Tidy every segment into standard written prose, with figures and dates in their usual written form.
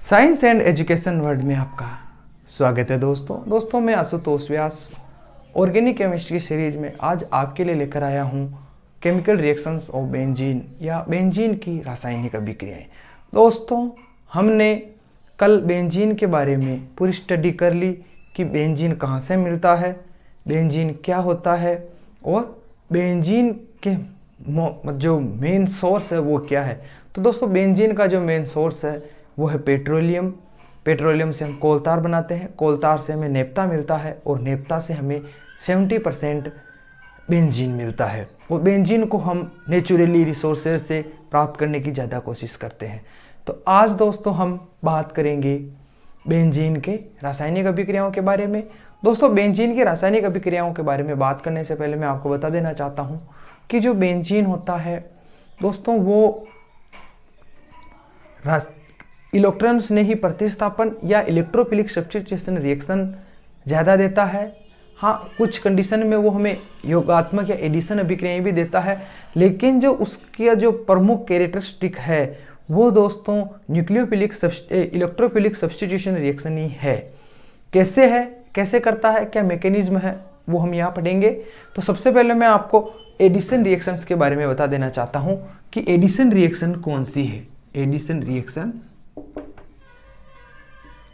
Science and education world में आपका स्वागत है दोस्तों मैं आशुतोष व्यास ऑर्गेनिक केमिस्ट्री सीरीज में आज आपके लिए लेकर आया हूँ केमिकल रिएक्शंस ऑफ बेंजीन या बेंजीन की रासायनिक अभिक्रियाएं। दोस्तों हमने कल बेंजीन के बारे में पूरी स्टडी कर ली कि बेंजीन कहाँ से मिलता है, बेंजीन क्या होता है और बेंजीन के जो मेन सोर्स है वो क्या है। तो दोस्तों बेंजीन का जो मेन सोर्स है वो है पेट्रोलियम। पेट्रोलियम से हम कोलतार बनाते हैं, कोलतार से हमें नेफ्ता मिलता है और नेफ्ता से हमें 70% बेंजीन मिलता है। और बेंजीन को हम नेचुरली रिसोर्सेज से प्राप्त करने की ज़्यादा कोशिश करते हैं। तो आज दोस्तों हम बात करेंगे बेंजीन के रासायनिक अभिक्रियाओं के बारे में। दोस्तों बेंजीन की रासायनिक अभिक्रियाओं के बारे में बात करने से पहले मैं आपको बता देना चाहता हूँ कि जो बेंजीन होता है दोस्तों वो इलेक्ट्रॉन्स ने ही प्रतिस्थापन या इलेक्ट्रोफिलिक सब्स्टिट्यूशन रिएक्शन ज़्यादा देता है। हाँ, कुछ कंडीशन में वो हमें योगात्मक या एडिशन अभिक्रियाएं भी देता है, लेकिन जो उसका जो प्रमुख कैरेक्टरिस्टिक है वो दोस्तों न्यूक्लियोफिलिक इलेक्ट्रोफिलिक सब्स्टिट्यूशन रिएक्शन ही है। कैसे है, कैसे करता है, क्या मैकेनिज्म है, वो हम यहाँ पढ़ेंगे। तो सबसे पहले मैं आपको एडिशन रिएक्शंस के बारे में बता देना चाहता हूँ कि एडिशन रिएक्शन कौन सी है। एडिशन रिएक्शन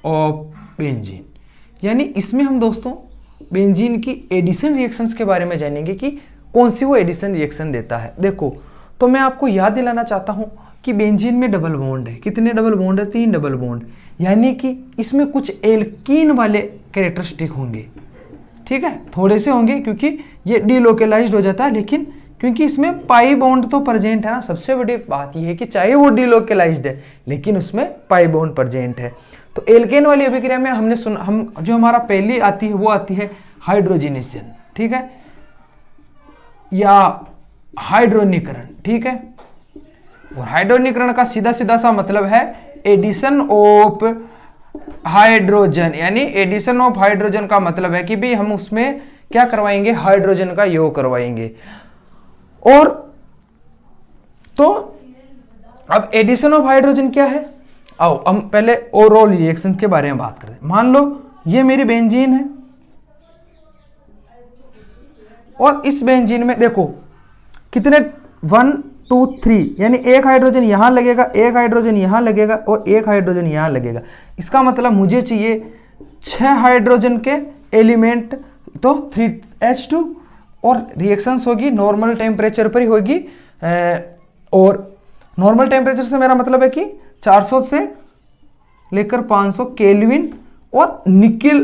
ऑफ बेंजीन, यानी इसमें हम दोस्तों बेंजीन की एडिशन रिएक्शंस के बारे में जानेंगे कि कौन सी वो एडिशन रिएक्शन देता है। देखो, तो मैं आपको याद दिलाना चाहता हूं कि बेंजीन में डबल बॉन्ड है। कितने डबल बॉन्ड है? 3 डबल बॉन्ड, यानी कि इसमें कुछ एल्कीन वाले कैरेक्टरिस्टिक होंगे। ठीक है, थोड़े से होंगे क्योंकि ये डीलोकेलाइज्ड हो जाता है, लेकिन क्योंकि इसमें पाई बॉन्ड तो प्रेजेंट है ना। सबसे बड़ी बात यह है कि चाहे वो डीलोकेलाइज्ड है लेकिन उसमें पाई बॉन्ड प्रेजेंट है। तो एल्केन वाली अभिक्रिया में हमने सुना, हम जो हमारा पहली आती है वो आती है हाइड्रोजनेशन, ठीक है, या हाइड्रोनीकरण। ठीक है, और हाइड्रोनीकरण का सीधा सीधा सा मतलब है एडिशन ऑफ हाइड्रोजन, यानी एडिशन ऑफ हाइड्रोजन का मतलब है कि भाई हम उसमें क्या करवाएंगे, हाइड्रोजन का योग करवाएंगे। और तो अब एडिशन ऑफ हाइड्रोजन क्या है, आओ हम पहले ओवरऑल रिएक्शन के बारे में बात करते हैं। मान लो ये मेरी बेंजीन है और इस बेंजीन में देखो कितने 1 2 3, यानी एक हाइड्रोजन यहां लगेगा, एक हाइड्रोजन यहां लगेगा और एक हाइड्रोजन यहां लगेगा। इसका मतलब मुझे चाहिए 6 हाइड्रोजन के एलिमेंट, तो 3H2, और रिएक्शंस होगी नॉर्मल टेम्परेचर पर ही होगी। और नॉर्मल टेम्परेचर से मेरा मतलब है कि 400 से लेकर 500 केल्विन। और निकिल,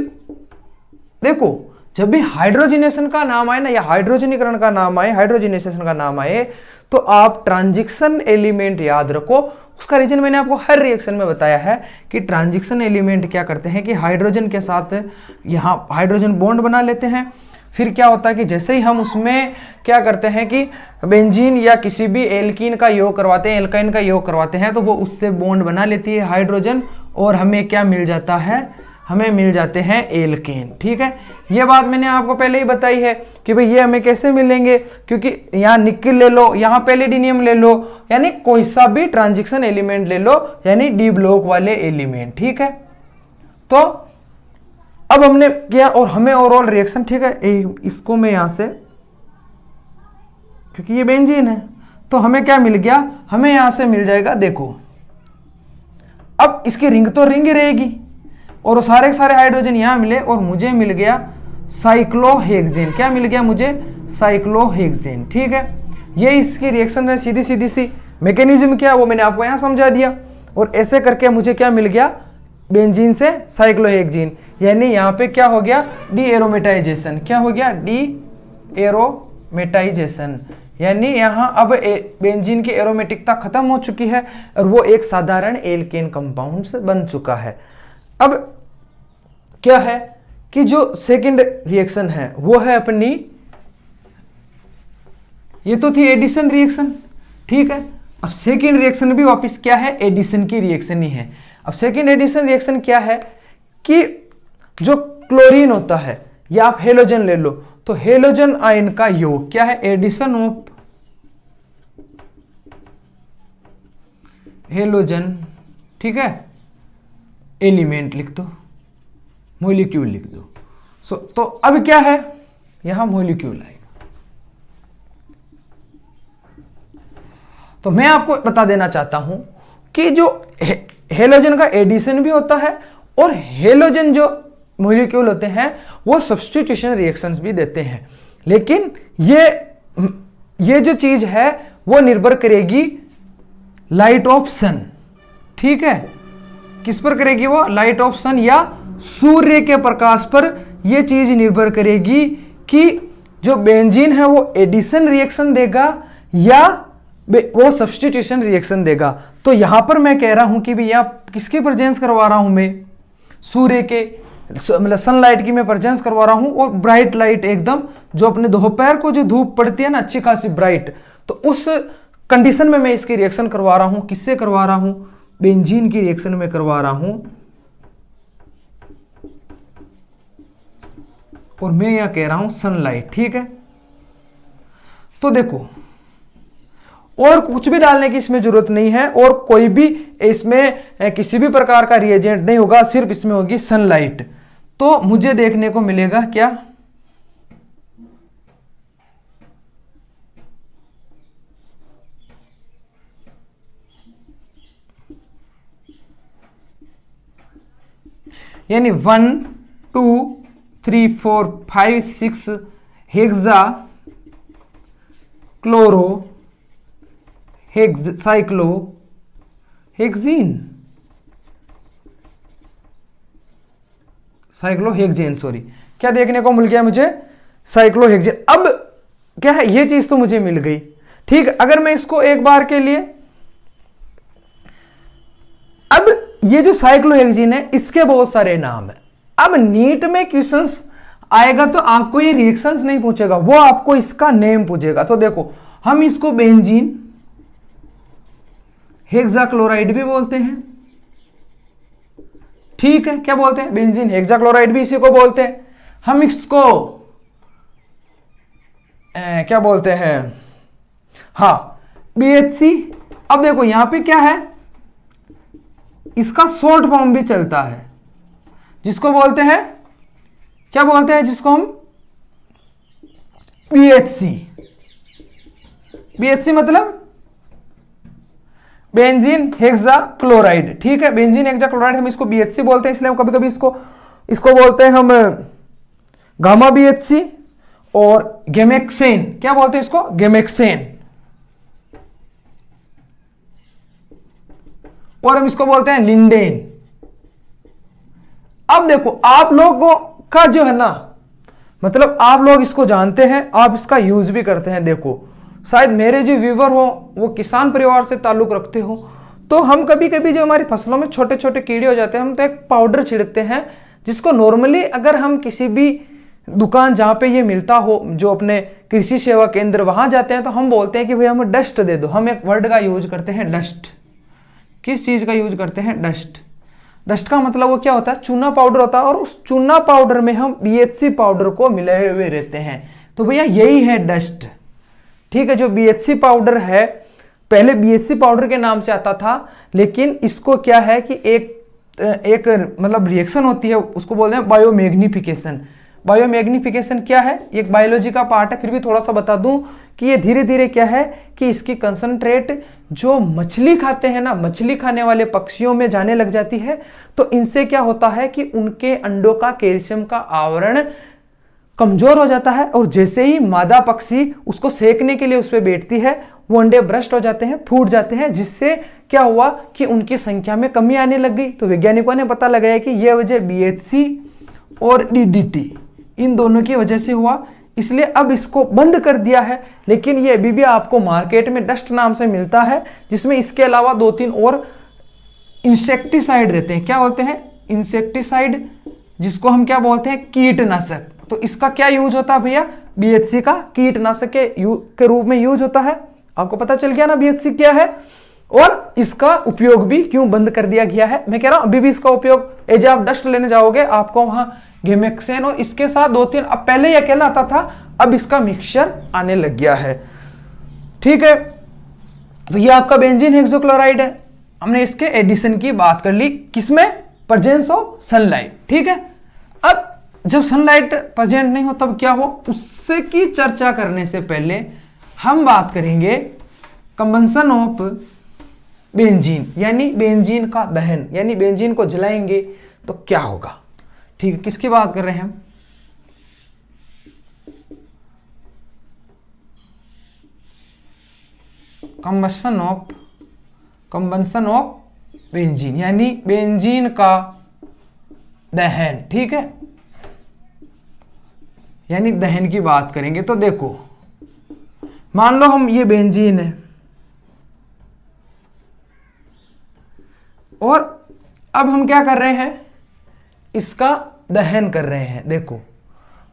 देखो जब भी हाइड्रोजनेशन का नाम आए ना, या हाइड्रोजनीकरण का नाम आए, हाइड्रोजनेशन का नाम आए, तो आप ट्रांजिशन एलिमेंट याद रखो। उसका रीजन मैंने आपको हर रिएक्शन में बताया है कि ट्रांजिशन एलिमेंट क्या करते हैं कि हाइड्रोजन के साथ यहाँ हाइड्रोजन बॉन्ड बना लेते हैं। फिर क्या होता है कि जैसे ही हम उसमें क्या करते हैं कि बेंजीन या किसी भी एल्कीन का योग करवाते हैं, एल्काइन का योग करवाते हैं, तो वो उससे बॉन्ड बना लेती है हाइड्रोजन, और हमें क्या मिल जाता है, हमें मिल जाते हैं एल्केन। ठीक है, ये बात मैंने आपको पहले ही बताई है कि भाई ये हमें कैसे मिलेंगे, क्योंकि यहाँ निकिल ले लो, यहाँ पैलेडिनियम ले लो, यानी कोई सा भी ट्रांजिशन एलिमेंट ले लो, यानी डी ब्लॉक वाले एलिमेंट। ठीक है, तो अब हमने किया और हमें ओवरऑल रिएक्शन, ठीक है, इसको मैं यहां से, क्योंकि ये बेंजीन है तो हमें क्या मिल गया, हमें यहां से मिल जाएगा, देखो अब इसकी रिंग तो रिंग ही रहेगी और सारे के सारे हाइड्रोजन यहां मिले और मुझे मिल गया साइक्लोहेक्सेन। क्या मिल गया मुझे? साइक्लोहेक्सेन। ठीक है, ये इसकी रिएक्शन है, सीधी सीधी सी मैकेनिज्म क्या है वो मैंने आपको यहां समझा दिया। और ऐसे करके मुझे क्या मिल गया, बेंजीन से साइक्लोहेक्सेन, यानी यहाँ पे क्या हो गया, डी एरोमेटाइजेशन। क्या हो गया? डी एरोमेटाइजेशन, यानी यहाँ अब बेंजीन की एरोमेटिकता खत्म हो चुकी है और वो एक साधारण एल्केन कंपाउंड से बन चुका है। अब क्या है कि जो सेकंड रिएक्शन है वो है अपनी, ये तो थी एडिशन रिएक्शन, ठीक है, और सेकंड रिएक्शन भी वापस क्या है, एडिशन की रिएक्शन ही है। अब सेकंड एडिशन रिएक्शन क्या है कि जो क्लोरीन होता है या आप हेलोजन ले लो, तो हेलोजन आयन का योग क्या है, एडिशन ऑफ हेलोजन, ठीक है, एलिमेंट लिख दो, मॉलिक्यूल लिख दो। तो अब क्या है, यहां मॉलिक्यूल आएगा। तो मैं आपको बता देना चाहता हूं कि जो हेलोजन का एडिशन भी होता है और हेलोजन जो मॉलिक्यूल होते हैं वो सब्स्टिट्यूशन रिएक्शंस भी देते हैं, लेकिन ये जो चीज है वो निर्भर करेगी लाइट ऑफ सन। ठीक है, किस पर करेगी वो, लाइट ऑफ सन या सूर्य के प्रकाश पर यह चीज निर्भर करेगी कि जो बेंजीन है वो एडिशन रिएक्शन देगा या वो सब्स्टिट्यूशन रिएक्शन देगा। तो यहां पर मैं कह रहा हूं कि भैया किसकी प्रेजेंस करवा रहा हूं मैं, सूर्य के, मतलब सनलाइट की मैं प्रेजेंस करवा रहा हूं, और ब्राइट लाइट एकदम, जो अपने दोपहर को जो धूप पड़ती है ना अच्छी खासी ब्राइट, तो उस कंडीशन में मैं इसकी रिएक्शन करवा रहा हूं। किससे करवा रहा हूं, बेंजीन की रिएक्शन में करवा रहा हूं। और मैं यहां कह रहा हूं सनलाइट। ठीक है, तो देखो और कुछ भी डालने की इसमें जरूरत नहीं है, और कोई भी इसमें किसी भी प्रकार का रिएजेंट नहीं होगा, सिर्फ इसमें होगी सनलाइट। तो मुझे देखने को मिलेगा क्या, यानी 1 2 3 4 5 6 hexa chloro cyclo hexene, cyclohexane, sorry, क्या देखने को मिल गया मुझे, साइक्लोहेक्सेन। अब क्या है, ये चीज तो मुझे मिल गई। ठीक, अगर मैं इसको एक बार के लिए, अब ये जो साइक्लोहेक्सेन है इसके बहुत सारे नाम है। अब नीट में क्वेश्चंस आएगा तो आपको ये रिएक्शंस नहीं पूछेगा, वो आपको इसका नेम पूछेगा। तो देखो हम इसको बेंजीन हेक्साक्लोराइड भी बोलते हैं। ठीक है, क्या बोलते हैं, बेंजीन हेक्साक्लोराइड भी इसी को बोलते हैं। हम इसको क्या बोलते हैं, हाँ, BHC। अब देखो यहां पे क्या है, इसका शॉर्ट फॉर्म भी चलता है, जिसको बोलते हैं, क्या बोलते हैं, जिसको हम BHC। BHC मतलब बेंजीन हेक्साक्लोराइड। ठीक है, बेंजीन हेक्साक्लोराइड हम इसको BHC बोलते हैं, इसलिए हम कभी कभी इसको बोलते हैं हम गामा BHC। और गेमेक्सेन, क्या बोलते हैं इसको, गेमेक्सेन। और हम इसको बोलते हैं लिंडेन। अब देखो आप लोगों का जो है ना, मतलब आप लोग इसको जानते हैं, आप इसका यूज भी करते हैं। देखो शायद मेरे जो व्यूवर हो वो किसान परिवार से ताल्लुक रखते हो, तो हम कभी कभी जो हमारी फसलों में छोटे छोटे कीड़े हो जाते हैं, हम तो एक पाउडर छिड़कते हैं, जिसको नॉर्मली अगर हम किसी भी दुकान जहां पे ये मिलता हो, जो अपने कृषि सेवा केंद्र, वहां जाते हैं तो हम बोलते हैं कि भाई हमें डस्ट दे दो। हम एक वर्ड का यूज करते हैं, डस्ट। किस चीज का यूज करते हैं, डस्ट। डस्ट का मतलब वो क्या होता है, चूना पाउडर होता है, और उस चूना पाउडर में हम BHC पाउडर को मिलाए हुए रहते हैं। तो भैया यही है डस्ट। ठीक है, जो BHC पाउडर है, पहले BHC पाउडर के नाम से आता था, लेकिन इसको क्या है कि एक मतलब रिएक्शन होती है, उसको बोलते हैं बायोमैग्निफिकेशन। बायोमैग्निफिकेशन क्या है, एक बायोलॉजी का पार्ट है, फिर भी थोड़ा सा बता दूं कि ये धीरे धीरे क्या है कि इसकी कंसंट्रेट जो मछली खाते हैं ना, मछली खाने वाले पक्षियों में जाने लग जाती है। तो इनसे क्या होता है कि उनके अंडों का कैल्शियम का आवरण कमजोर हो जाता है, और जैसे ही मादा पक्षी उसको सेकने के लिए उस पर बैठती है, वो अंडे ब्रस्ट हो जाते हैं, फूट जाते हैं, जिससे क्या हुआ कि उनकी संख्या में कमी आने लग गई। तो वैज्ञानिकों ने पता लगाया कि यह वजह BHC और DDT इन दोनों की वजह से हुआ, इसलिए अब इसको बंद कर दिया है। लेकिन ये अभी भी आपको मार्केट में डस्ट नाम से मिलता है, जिसमें इसके अलावा 2-3 और इंसेक्टिसाइड रहते हैं। क्या बोलते हैं, इंसेक्टिसाइड, जिसको हम क्या बोलते हैं, कीटनाशक। तो इसका क्या यूज होता है भैया, BHC का कीटनाशक के रूप में यूज होता है। आपको पता चल गया ना BHC क्या है, और इसका उपयोग भी क्यों बंद कर दिया गया है। मैं कह रहा हूं अभी भी इसका उपयोग, एज आप डस्ट लेने जाओगे आपको वहां गेमेक्सेन और इसके साथ 2-3, अब पहले ये अकेला आता था, अब इसका मिक्सचर आने लग गया है। ठीक है, तो ये आपका बेंजीन हेक्साक्लोराइड है। हमने इसके एडिशन की बात कर ली, किसमें, प्रेजेंस ऑफ सनलाइट। ठीक है, अब जब सनलाइट प्रेजेंट नहीं हो तब क्या हो, उससे की चर्चा करने से पहले हम बात करेंगे कंबंशन ऑफ बेंजीन, यानी बेंजीन का दहन, यानी बेंजीन को जलाएंगे तो क्या होगा। ठीक है, किसकी बात कर रहे हैं हम, कंबंशन ऑफ बेंजीन, यानी बेंजीन का दहन। ठीक है, यानी दहन की बात करेंगे। तो देखो, मान लो हम ये बेंजीन है और अब हम क्या कर रहे हैं, इसका दहन कर रहे हैं। देखो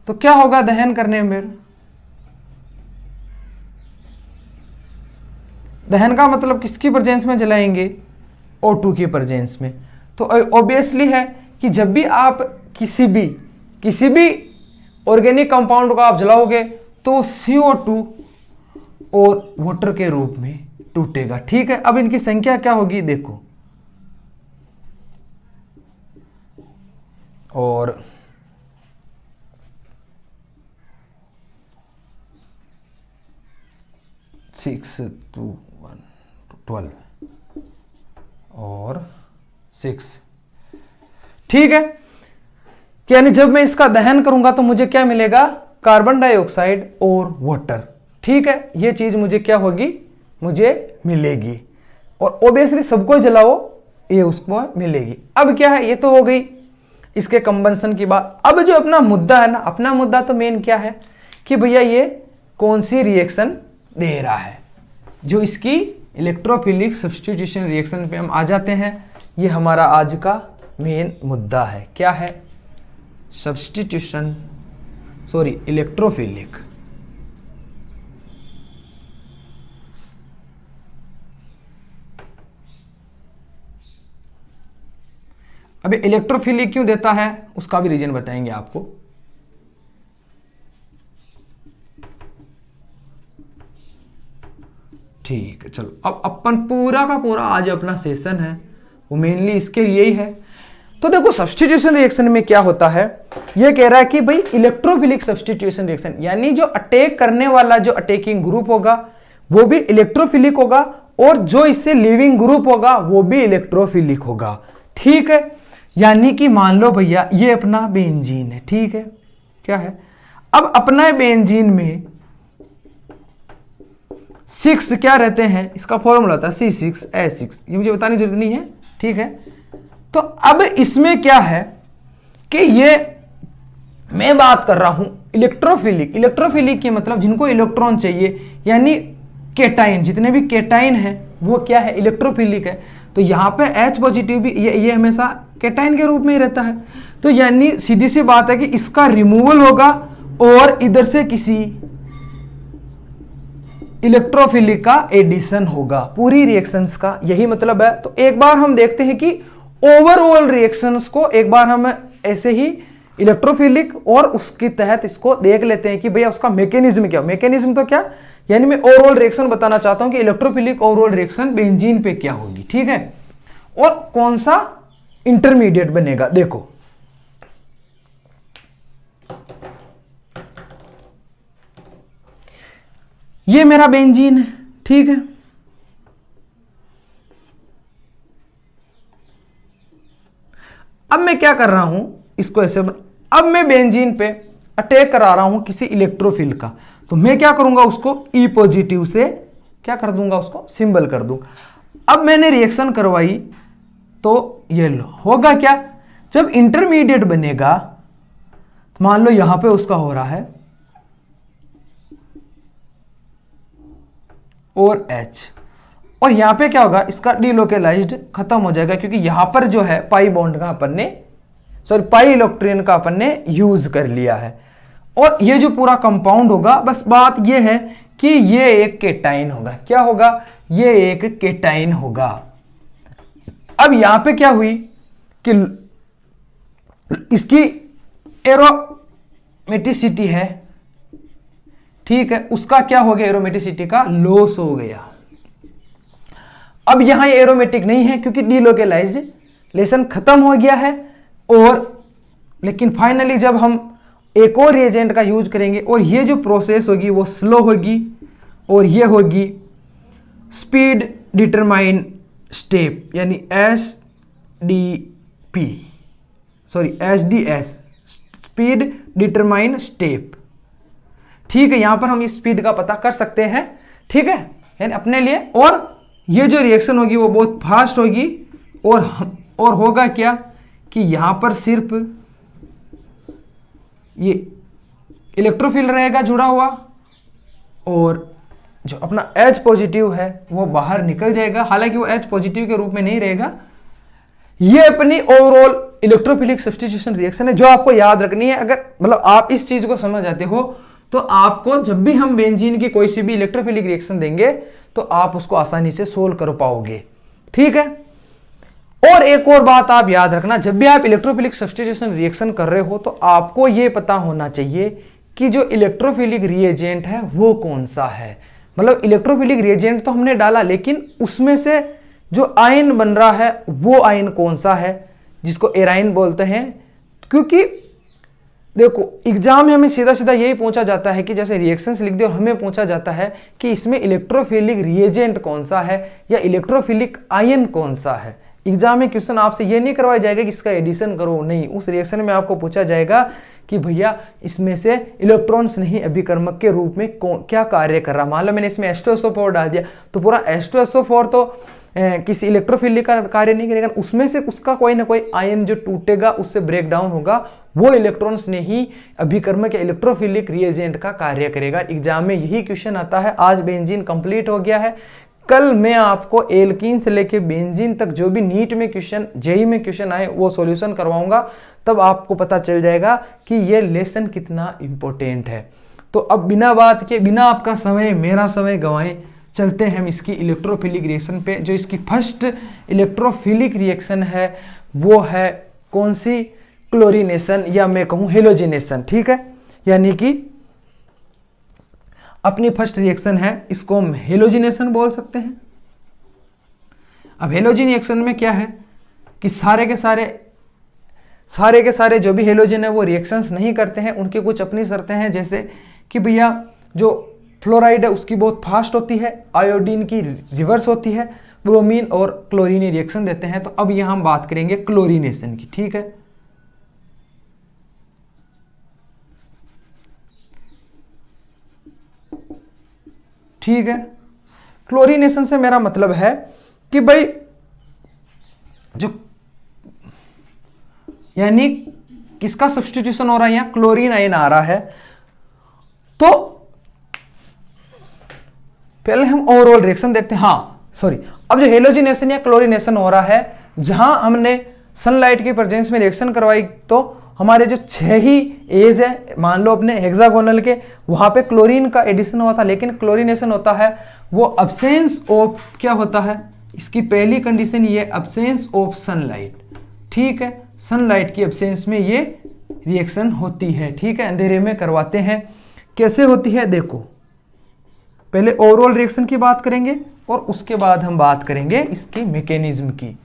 तो क्या होगा दहन करने में, दहन का मतलब किसकी प्रेजेंस में जलाएंगे, O2 की प्रेजेंस में। तो ऑब्वियसली है कि जब भी आप किसी भी ऑर्गेनिक कंपाउंड को आप जलाओगे तो CO2 और वाटर के रूप में टूटेगा। ठीक है, अब इनकी संख्या क्या होगी देखो, और सिक्स 2 1 12 और 6। ठीक है, यानी जब मैं इसका दहन करूंगा तो मुझे क्या मिलेगा, कार्बन डाइऑक्साइड और वाटर। ठीक है, ये चीज मुझे क्या होगी, मुझे मिलेगी, और ऑब्वियसली सबको जलाओ ये उसको मिलेगी। अब क्या है, ये तो हो गई इसके कंबंशन की बात। अब जो अपना मुद्दा है ना, अपना मुद्दा तो मेन क्या है कि भैया ये कौन सी रिएक्शन दे रहा है, जो इसकी इलेक्ट्रोफिलिक सब्स्टिट्यूशन रिएक्शन पे हम आ जाते हैं। ये हमारा आज का मेन मुद्दा है, क्या है, इलेक्ट्रोफिलिक। अबे इलेक्ट्रोफिलिक क्यों देता है उसका भी रीजन बताएंगे आपको। ठीक है, चलो अब अपन पूरा का पूरा आज अपना सेशन है वो मेनली इसके लिए ही है। तो देखो सब्स्टिट्यूशन रिएक्शन में क्या होता है, ये कह रहा है कि भाई इलेक्ट्रोफिलिक सब्स्टिट्यूशन रिएक्शन, यानी जो अटैक करने वाला जो अटैकिंग ग्रुप होगा वो भी इलेक्ट्रोफिलिक होगा, और जो इससे लिविंग ग्रुप होगा वो भी इलेक्ट्रोफिलिक होगा। ठीक है, यानी कि मान लो भैया ये अपना बेंजीन है। ठीक है, क्या है, अब अपना बेंजीन में 6 क्या रहते हैं, इसका फॉर्मूला होता है C6H6, ये मुझे बताने की जरूरत नहीं है। ठीक है, तो अब इसमें क्या है कि ये मैं बात कर रहा हूं इलेक्ट्रोफिलिक। इलेक्ट्रोफिलिक के मतलब जिनको इलेक्ट्रॉन चाहिए, यानी केटाइन, जितने भी केटाइन है वो क्या है, इलेक्ट्रोफिलिक है। तो यहां पे H पॉजिटिव भी ये हमेशा केटाइन के रूप में ही रहता है। तो यानी सीधी सी बात है कि इसका रिमूवल होगा और इधर से किसी इलेक्ट्रोफिलिक का एडिशन होगा। पूरी रिएक्शंस का यही मतलब है। तो एक बार हम देखते हैं कि ओवरऑल रिएक्शंस को एक बार हम ऐसे ही इलेक्ट्रोफिलिक और उसके तहत इसको देख लेते हैं कि भैया उसका मैकेनिज्म क्या, मैकेनिज्म तो क्या, यानी मैं ओवरऑल रिएक्शन बताना चाहता हूं कि इलेक्ट्रोफिलिक ओवरऑल रिएक्शन बेंजीन पे क्या होगी। ठीक है, और कौन सा इंटरमीडिएट बनेगा। देखो ये मेरा बेंजीन है। ठीक है, अब मैं क्या कर रहा हूं, इसको ऐसे अब मैं बेंजीन पे अटैक करा रहा हूं किसी इलेक्ट्रोफिल का। तो मैं क्या करूंगा, उसको E पॉजिटिव से क्या कर दूंगा, उसको सिंबल कर दूंगा। अब मैंने रिएक्शन करवाई तो ये लो होगा क्या, जब इंटरमीडिएट बनेगा मान लो यहां पे उसका हो रहा है और H, और यहां पे क्या होगा, इसका डीलोकेलाइज्ड खत्म हो जाएगा, क्योंकि यहां पर जो है पाई बॉन्ड का अपन ने पाई इलेक्ट्रॉन का अपन ने यूज कर लिया है। और ये जो पूरा कंपाउंड होगा, बस बात ये है कि ये एक केटाइन होगा। क्या होगा, ये एक केटाइन होगा। अब यहां पे क्या हुई कि इसकी एरोमेटिसिटी है, ठीक है, उसका क्या हो गया, एरोमेटिसिटी का लॉस हो गया। अब यहां ये एरोमेटिक नहीं है क्योंकि डीलोकेलाइज्ड लेसन खत्म हो गया है। और लेकिन फाइनली जब हम एक और रिएजेंट का यूज करेंगे और ये जो प्रोसेस होगी वो स्लो होगी और ये होगी स्पीड डिटरमाइन स्टेप, यानी SDS, स्पीड डिटरमाइन स्टेप। ठीक है, यहां पर हम इस स्पीड का पता कर सकते हैं। ठीक है, यानी अपने लिए। और ये जो रिएक्शन होगी वो बहुत फास्ट होगी और होगा क्या कि यहां पर सिर्फ ये इलेक्ट्रोफिल रहेगा जुड़ा हुआ और जो अपना H पॉजिटिव है वो बाहर निकल जाएगा। हालांकि वो H पॉजिटिव के रूप में नहीं रहेगा। ये अपनी ओवरऑल इलेक्ट्रोफिलिक सब्स्टिट्यूशन रिएक्शन है जो आपको याद रखनी है। अगर मतलब आप इस चीज को समझ जाते हो तो आपको जब भी हम बेंजीन की कोई सी भी इलेक्ट्रोफिलिक रिएक्शन देंगे तो आप उसको आसानी से सोल्व कर पाओगे। ठीक है, और एक और बात आप याद रखना, जब भी आप इलेक्ट्रोफिलिक सब्स्टिट्यूशन रिएक्शन कर रहे हो तो आपको यह पता होना चाहिए कि जो इलेक्ट्रोफिलिक रिएजेंट है वो कौन सा है। मतलब इलेक्ट्रोफिलिक रिएजेंट तो हमने डाला, लेकिन उसमें से जो आयन बन रहा है वो आयन कौन सा है, जिसको एराइन बोलते हैं। क्योंकि देखो एग्जाम में हमें सीधा सीधा यही पूछा जाता है कि जैसे रिएक्शंस लिख दे और हमें पूछा जाता है कि इसमें इलेक्ट्रोफिलिक रिएजेंट कौन सा है या इलेक्ट्रोफिलिक आयन कौन सा है। एग्जाम में क्वेश्चन आपसे ये नहीं करवाया जाएगा कि इसका एडिशन करो, नहीं, उस रिएक्शन में आपको पूछा जाएगा कि भैया इसमें से इलेक्ट्रॉन्स नहीं अभिकर्मक के रूप में क्या कार्य कर रहा। मान लो मैंने इसमें H2SO4 डाल दिया तो पूरा H2SO4 तो किसी इलेक्ट्रोफिलिक का कार्य नहीं करेगा, उसमें से उसका कोई ना कोई आयन जो टूटेगा उससे ब्रेक डाउन होगा, वो इलेक्ट्रॉन्स ने ही अभिकर्मक या इलेक्ट्रोफिलिक रिएजेंट का कार्य करेगा। एग्जाम में यही क्वेश्चन आता है। आज बेंजीन कंप्लीट हो गया है। कल मैं आपको एल्कीन से लेके बेंजीन तक जो भी नीट में क्वेश्चन, जेई में क्वेश्चन आए वो सॉल्यूशन करवाऊंगा, तब आपको पता चल जाएगा कि ये लेसन कितना इंपॉर्टेंट है। तो अब बिना बात के, बिना आपका समय, मेरा समय गंवाए, चलते हैं हम इसकी इलेक्ट्रोफिलिक रिएक्शन पे। जो इसकी फर्स्ट इलेक्ट्रोफिलिक रिएक्शन है वो है कौन सी? क्लोरीनेशन, या मैं कहूं हेलोजिनेशन। ठीक है, यानी कि अपनी फर्स्ट रिएक्शन है, इसको हम हेलोजिनेशन बोल सकते हैं। अब हेलोजन रिएक्शन में क्या है कि सारे के सारे जो भी हेलोजन है वो रिएक्शंस नहीं करते हैं, उनकी कुछ अपनी शर्तें हैं। जैसे कि भैया जो फ्लोराइड है उसकी बहुत फास्ट होती है, आयोडीन की रिवर्स होती है, ब्रोमीन और क्लोरीन रिएक्शन देते हैं। तो अब यहां हम बात करेंगे क्लोरीनेशन की। ठीक है, ठीक है, क्लोरीनेशन से मेरा मतलब है कि भाई जो यानी किसका सब्स्टिट्यूशन हो रहा है, यहां क्लोरीन आयन आ रहा है। तो पहले हम ओवरऑल रिएक्शन देखते हैं। अब जो हेलोजिनेशन या क्लोरीनेशन हो रहा है, जहां हमने सनलाइट की प्रेजेंस में रिएक्शन करवाई तो हमारे जो 6 ही एज है, मान लो अपने हेक्सागोनल के, वहां पे क्लोरीन का एडिशन हुआ था। लेकिन क्लोरीनेशन होता है वो अब्सेंस ऑफ, क्या होता है इसकी पहली कंडीशन, ये अब्सेंस ऑफ सनलाइट। ठीक है, सनलाइट की अब्सेंस में ये रिएक्शन होती है। ठीक है, अंधेरे में करवाते हैं। कैसे होती है देखो, पहले ओवरऑल रिएक्शन की बात करेंगे और उसके बाद हम बात करेंगे इसके मैकेनिज्म की।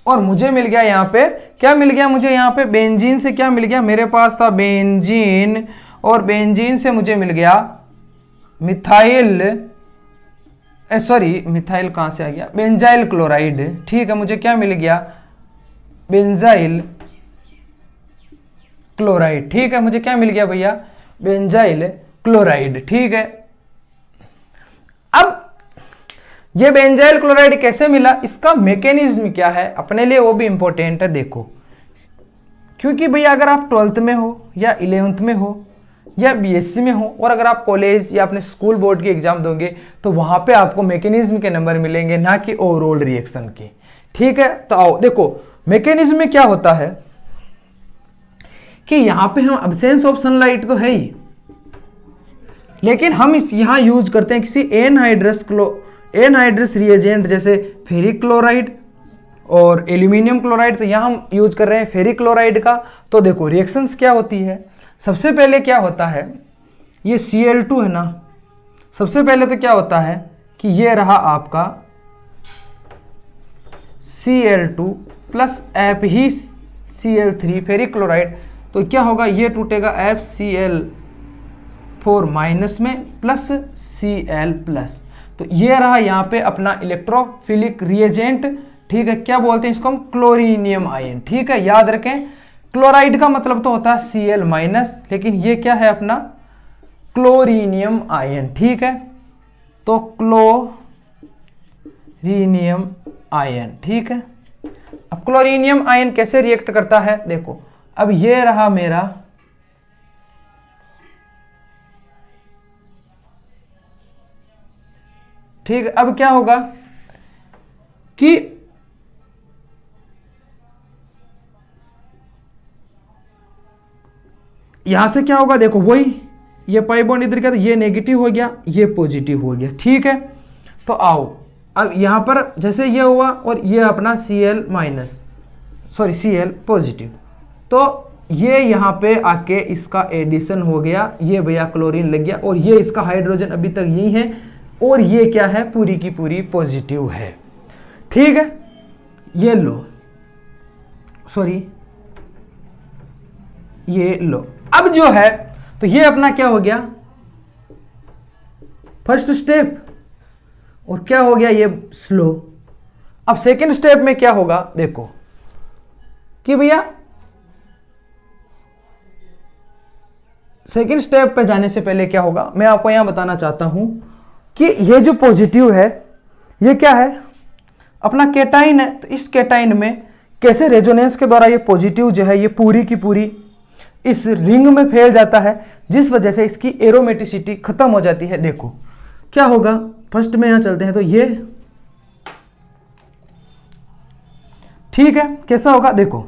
और मुझे मिल गया यहां पे, क्या मिल गया मुझे यहां पे? बेंजीन से क्या मिल गया? मेरे पास था बेंजीन और बेंजीन से मुझे मिल गया मिथाइल, मिथाइल कहां से आ गया? Benzyl chloride. ठीक है, मुझे क्या मिल गया? Benzyl chloride. ठीक है, मुझे क्या मिल गया भैया? Benzyl chloride. ठीक है, अब ये बेंजाइल क्लोराइड कैसे मिला, इसका मैकेनिज्म क्या है अपने लिए, वो भी इंपॉर्टेंट है। देखो, क्योंकि भैया अगर आप 12th में हो या 11th में हो या बीएससी में हो और अगर आप कॉलेज या अपने स्कूल बोर्ड के एग्जाम दोगे तो वहां पे आपको मैकेनिज्म के नंबर मिलेंगे, ना कि ओवरऑल रिएक्शन के। ठीक है, तो आओ देखो मैकेनिज्म में क्या होता है कि यहां पे हम अब्सेंस ऑफ सनलाइट तो है ही, लेकिन हम इस यहाँ यूज करते हैं किसी एनहाइड्रस रिएजेंट जैसे फेरिक क्लोराइड और एल्यूमिनियम क्लोराइड, तो यहाँ हम यूज कर रहे हैं फेरिक क्लोराइड का। तो देखो रिएक्शंस क्या होती है, सबसे पहले क्या होता है, ये Cl2 है ना, सबसे पहले तो क्या होता है कि ये रहा आपका Cl2 plus FeCl3 ferric chloride, तो क्या होगा, ये टूटेगा FCl4 माइनस में प्लस Cl प्लस। तो ये रहा यहाँ पे अपना इलेक्ट्रोफिलिक रिएजेंट, ठीक है। क्या बोलते हैं इसको हम, क्लोरीनियम आयन, ठीक है। याद रखें क्लोराइड का मतलब तो होता है Cl माइनस, लेकिन ये क्या है अपना क्लोरीनियम आयन, ठीक है। तो क्लोरीनियम आयन, ठीक है। अब क्लोरीनियम आयन कैसे रिएक्ट करता है, देखो अब ये रहा मेरा ठीक है। अब क्या होगा कि यहां से क्या होगा, देखो वही ये पाई बॉन्ड इधर क्या था, ये नेगेटिव हो गया, ये पॉजिटिव हो गया, ठीक है। तो आओ अब यहां पर जैसे ये हुआ और ये अपना Cl minus, sorry Cl positive, तो ये यहाँ पे आके इसका एडिशन हो गया, ये भैया क्लोरीन लग गया, और ये इसका हाइड्रोजन अभी तक यही है, और ये क्या है, पूरी की पूरी पॉजिटिव है, ठीक है। ये लो, सॉरी ये लो। अब जो है तो ये अपना क्या हो गया, फर्स्ट स्टेप, और क्या हो गया ये स्लो। अब सेकंड स्टेप में क्या होगा, देखो कि भैया सेकंड स्टेप पे जाने से पहले क्या होगा, मैं आपको यहां बताना चाहता हूं कि ये जो पॉजिटिव है ये क्या है, अपना केटाइन है। तो इस केटाइन में कैसे रेजोनेंस के द्वारा ये पॉजिटिव जो है ये पूरी की पूरी इस रिंग में फैल जाता है, जिस वजह से इसकी एरोमेटिसिटी खत्म हो जाती है। देखो क्या होगा, फर्स्ट में यहां चलते हैं, तो ये ठीक है, कैसा होगा, देखो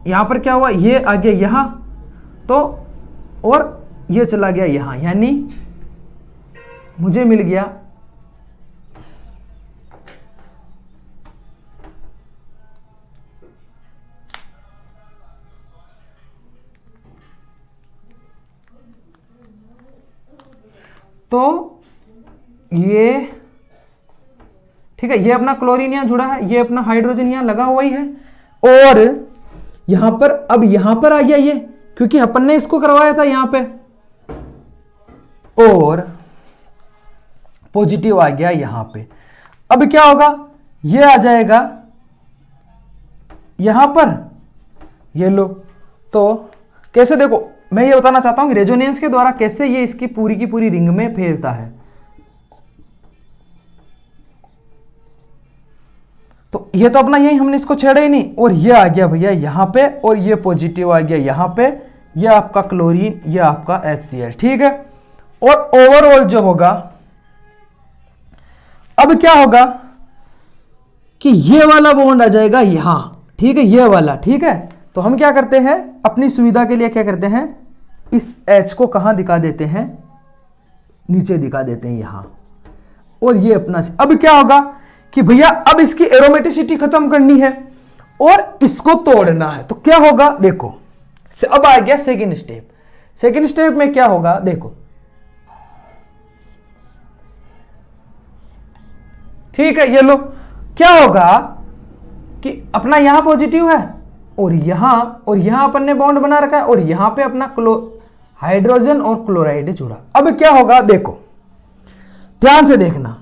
यहां पर क्या हुआ, ये आ गया यहां, तो और ये चला गया यहां, यानी मुझे मिल गया तो ये ठीक है, ये अपना क्लोरीन यहां जुड़ा है, ये अपना हाइड्रोजन यहां लगा हुआ ही है, और यहां पर अब यहां पर आ गया ये, क्योंकि अपन ने इसको करवाया था यहां पे, और पॉजिटिव आ गया यहां पे। अब क्या होगा, ये आ जाएगा यहां पर, ये लो। तो कैसे, देखो मैं ये बताना चाहता हूं कि रेजोनेंस के द्वारा कैसे ये इसकी पूरी की पूरी रिंग में फैलता है। तो ये तो अपना यही हमने इसको छेड़ा ही नहीं, और ये आ गया भैया यहां पे, और ये पॉजिटिव आ गया यहां पे, ये आपका क्लोरीन, ये आपका HCl, ठीक है। और ओवरऑल जो होगा, अब क्या होगा कि ये वाला बॉन्ड आ जाएगा यहां, ठीक है, ये वाला, ठीक है। तो हम क्या करते हैं, अपनी सुविधा के लिए क्या करते हैं, इस H को कहां दिखा देते हैं, नीचे दिखा देते हैं यहां, और ये अपना। अब क्या होगा कि भैया अब इसकी एरोमेटिसिटी खत्म करनी है और इसको तोड़ना है, तो क्या होगा, देखो अब आ गया सेकंड स्टेप। सेकंड स्टेप में क्या होगा, देखो ठीक है, ये लो, क्या होगा कि अपना यहां पॉजिटिव है, और यहां अपन ने बॉन्ड बना रखा है, और यहां पे अपना हाइड्रोजन और क्लोराइड जुड़ा। अब क्या होगा, देखो ध्यान से देखना,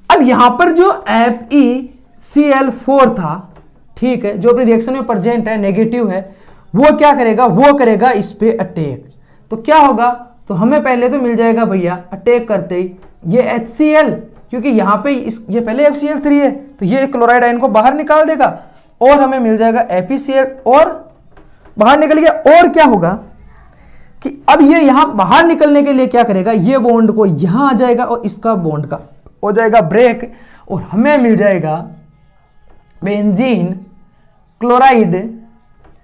अब यहां पर जो FeCl4 था, ठीक है, जो अपनी रिएक्शन में प्रेजेंट है, नेगेटिव है, वो क्या करेगा, वो करेगा इस पे अटैक। तो क्या होगा, तो हमें पहले तो मिल जाएगा भैया अटैक करते ही ये HCl, क्योंकि यहां पे ये पहले FCl3 है, तो ये क्लोराइड आयन को बाहर निकाल देगा, और हमें मिल जाएगा FeCl, और बाहर निकल गया। और क्या होगा कि अब ये यहां बाहर निकलने के लिए क्या करेगा, ये बॉन्ड को यहां आ जाएगा, और इसका बॉन्ड का हो जाएगा ब्रेक, और हमें मिल जाएगा बेंजीन, क्लोराइड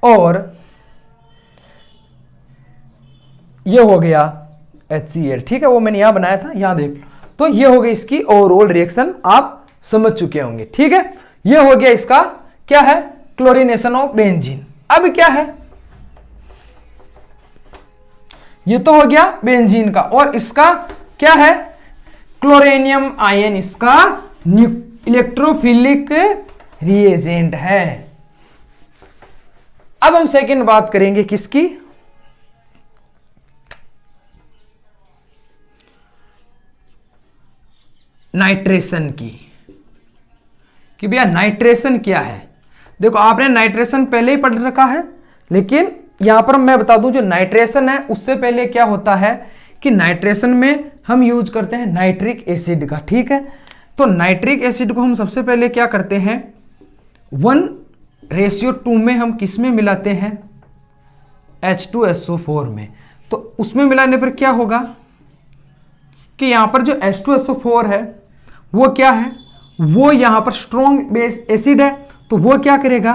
और ये हो गया HCl, ठीक है, वो मैंने यहां बनाया था, यहां देख लो। तो ये हो गई इसकी ओवरऑल रिएक्शन, आप समझ चुके होंगे, ठीक है। ये हो गया इसका क्या है, क्लोरीनेशन ऑफ बेंजीन। अब क्या है, ये तो हो गया बेंजीन का, और इसका क्या है, क्लोरेनियम आयन इसका इलेक्ट्रोफिलिक रिएजेंट है। अब हम सेकंड बात करेंगे किसकी, नाइट्रेशन की, कि भैया नाइट्रेशन क्या है। देखो आपने नाइट्रेशन पहले ही पढ़ रखा है, लेकिन यहां पर मैं बता दूं जो नाइट्रेशन है उससे पहले क्या होता है कि नाइट्रेशन में हम यूज करते हैं नाइट्रिक एसिड का, ठीक है। तो नाइट्रिक एसिड को हम सबसे पहले क्या करते हैं, 1:2 में हम किस में मिलाते हैं, H2SO4 में। तो उसमें मिलाने पर क्या होगा कि यहां पर जो H2SO4 है वो क्या है, वो यहां पर स्ट्रॉन्ग बेस एसिड है, तो वो क्या करेगा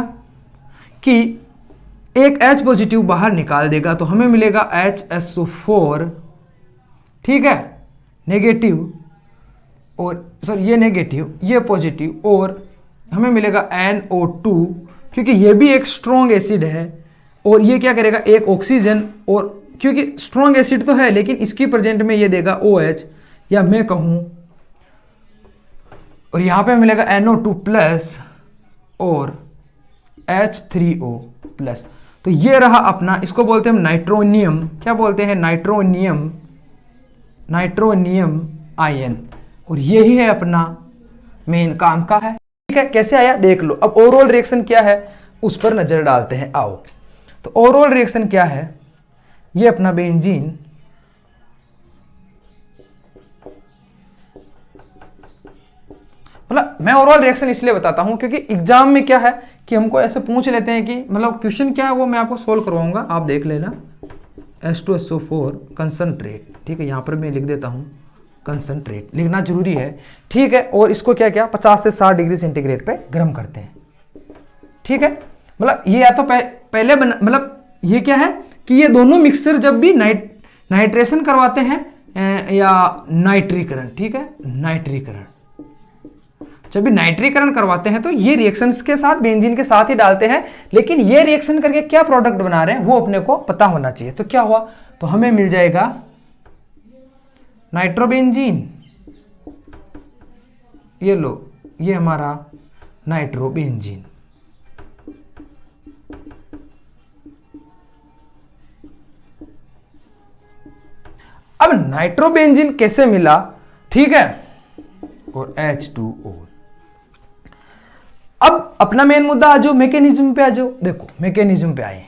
कि एक H पॉजिटिव बाहर निकाल देगा, तो हमें मिलेगा HSO4, ठीक है, नेगेटिव, और सॉरी ये नेगेटिव ये पॉजिटिव, और हमें मिलेगा NO2, क्योंकि ये भी एक स्ट्रॉन्ग एसिड है, और ये क्या करेगा एक ऑक्सीजन, और क्योंकि स्ट्रॉन्ग एसिड तो है लेकिन इसकी प्रेजेंट में ये देगा OH, या मैं कहूं, और यहां पे मिलेगा NO2 प्लस और H3O प्लस। तो ये रहा अपना, इसको बोलते हैं हम नाइट्रोनियम, क्या बोलते हैं, नाइट्रोनियम आयन, और यही है अपना मेन काम का है, ठीक है। कैसे आया देख लो। अब ओवरऑल रिएक्शन क्या है उस पर नजर डालते हैं, आओ। तो ओवरऑल रिएक्शन क्या है, ये अपना बेंजीन मतलब मैं ओवरऑल रिएक्शन इसलिए बताता हूं क्योंकि एग्जाम में क्या है कि हमको ऐसे पूछ लेते हैं कि मतलब क्वेश्चन क्या है वो मैं आपको सोल्व करवाऊंगा, आप देख लेना। H2SO4 कंसंट्रेट, ठीक है, यहां पर मैं लिख देता हूं कंसंट्रेट, लिखना जरूरी है, ठीक है। और इसको क्या क्या 50 से 60 डिग्री सेंटीग्रेड पे गर्म करते हैं, ठीक है। मतलब ये या तो पहले मतलब ये क्या है कि ये दोनों मिक्सचर जब भी नाइट्रेशन करवाते हैं या नाइट्रीकरण, ठीक है, नाइट्रीकरण, जब भी नाइट्रीकरण करवाते हैं तो ये रिएक्शंस के साथ बेंजीन के साथ ही डालते हैं, लेकिन ये रिएक्शन करके क्या प्रोडक्ट बना रहे हैं वो अपने को पता होना चाहिए। तो क्या हुआ, तो हमें मिल जाएगा नाइट्रोबेंजीन, ये लो ये हमारा नाइट्रोबेंजीन। अब नाइट्रोबेंजीन कैसे मिला, ठीक है, और H2O। अब अपना मेन मुद्दा आ जाओ, मैकेनिज्म पे आ जाओ। देखो मैकेनिज्म पे आए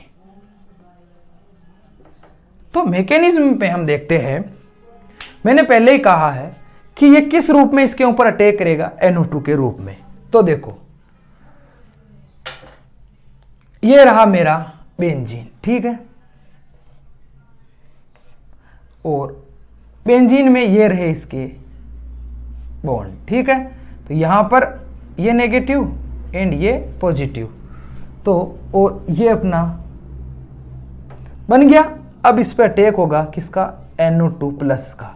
तो मैकेनिज्म पे हम देखते हैं, मैंने पहले ही कहा है कि ये किस रूप में इसके ऊपर अटैक करेगा, NO2 के रूप में। तो देखो ये रहा मेरा बेंजीन, ठीक है, और बेंजीन में ये रहे इसके बॉन्ड, ठीक है। तो यहां पर ये नेगेटिव एंड ये पॉजिटिव, तो और ये अपना बन गया। अब इस पर अटैक होगा किसका, NO2 प्लस का,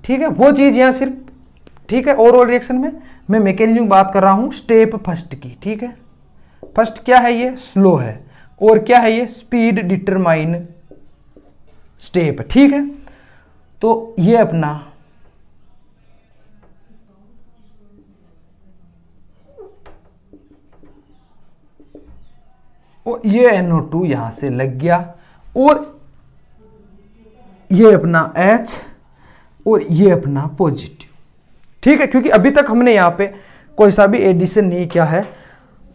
ठीक है, वो चीज यहां सिर्फ, ठीक है। ओवरऑल रिएक्शन में मैं मैकेनिज्म बात कर रहा हूं स्टेप फर्स्ट की, ठीक है। फर्स्ट क्या है, ये स्लो है, और क्या है ये स्पीड डिटरमाइन स्टेप, ठीक है। तो ये अपना और ये NO2 यहां से लग गया, और ये अपना H और ये अपना पॉजिटिव, ठीक है, क्योंकि अभी तक हमने यहां पे कोई सा भी एडिशन नहीं किया है।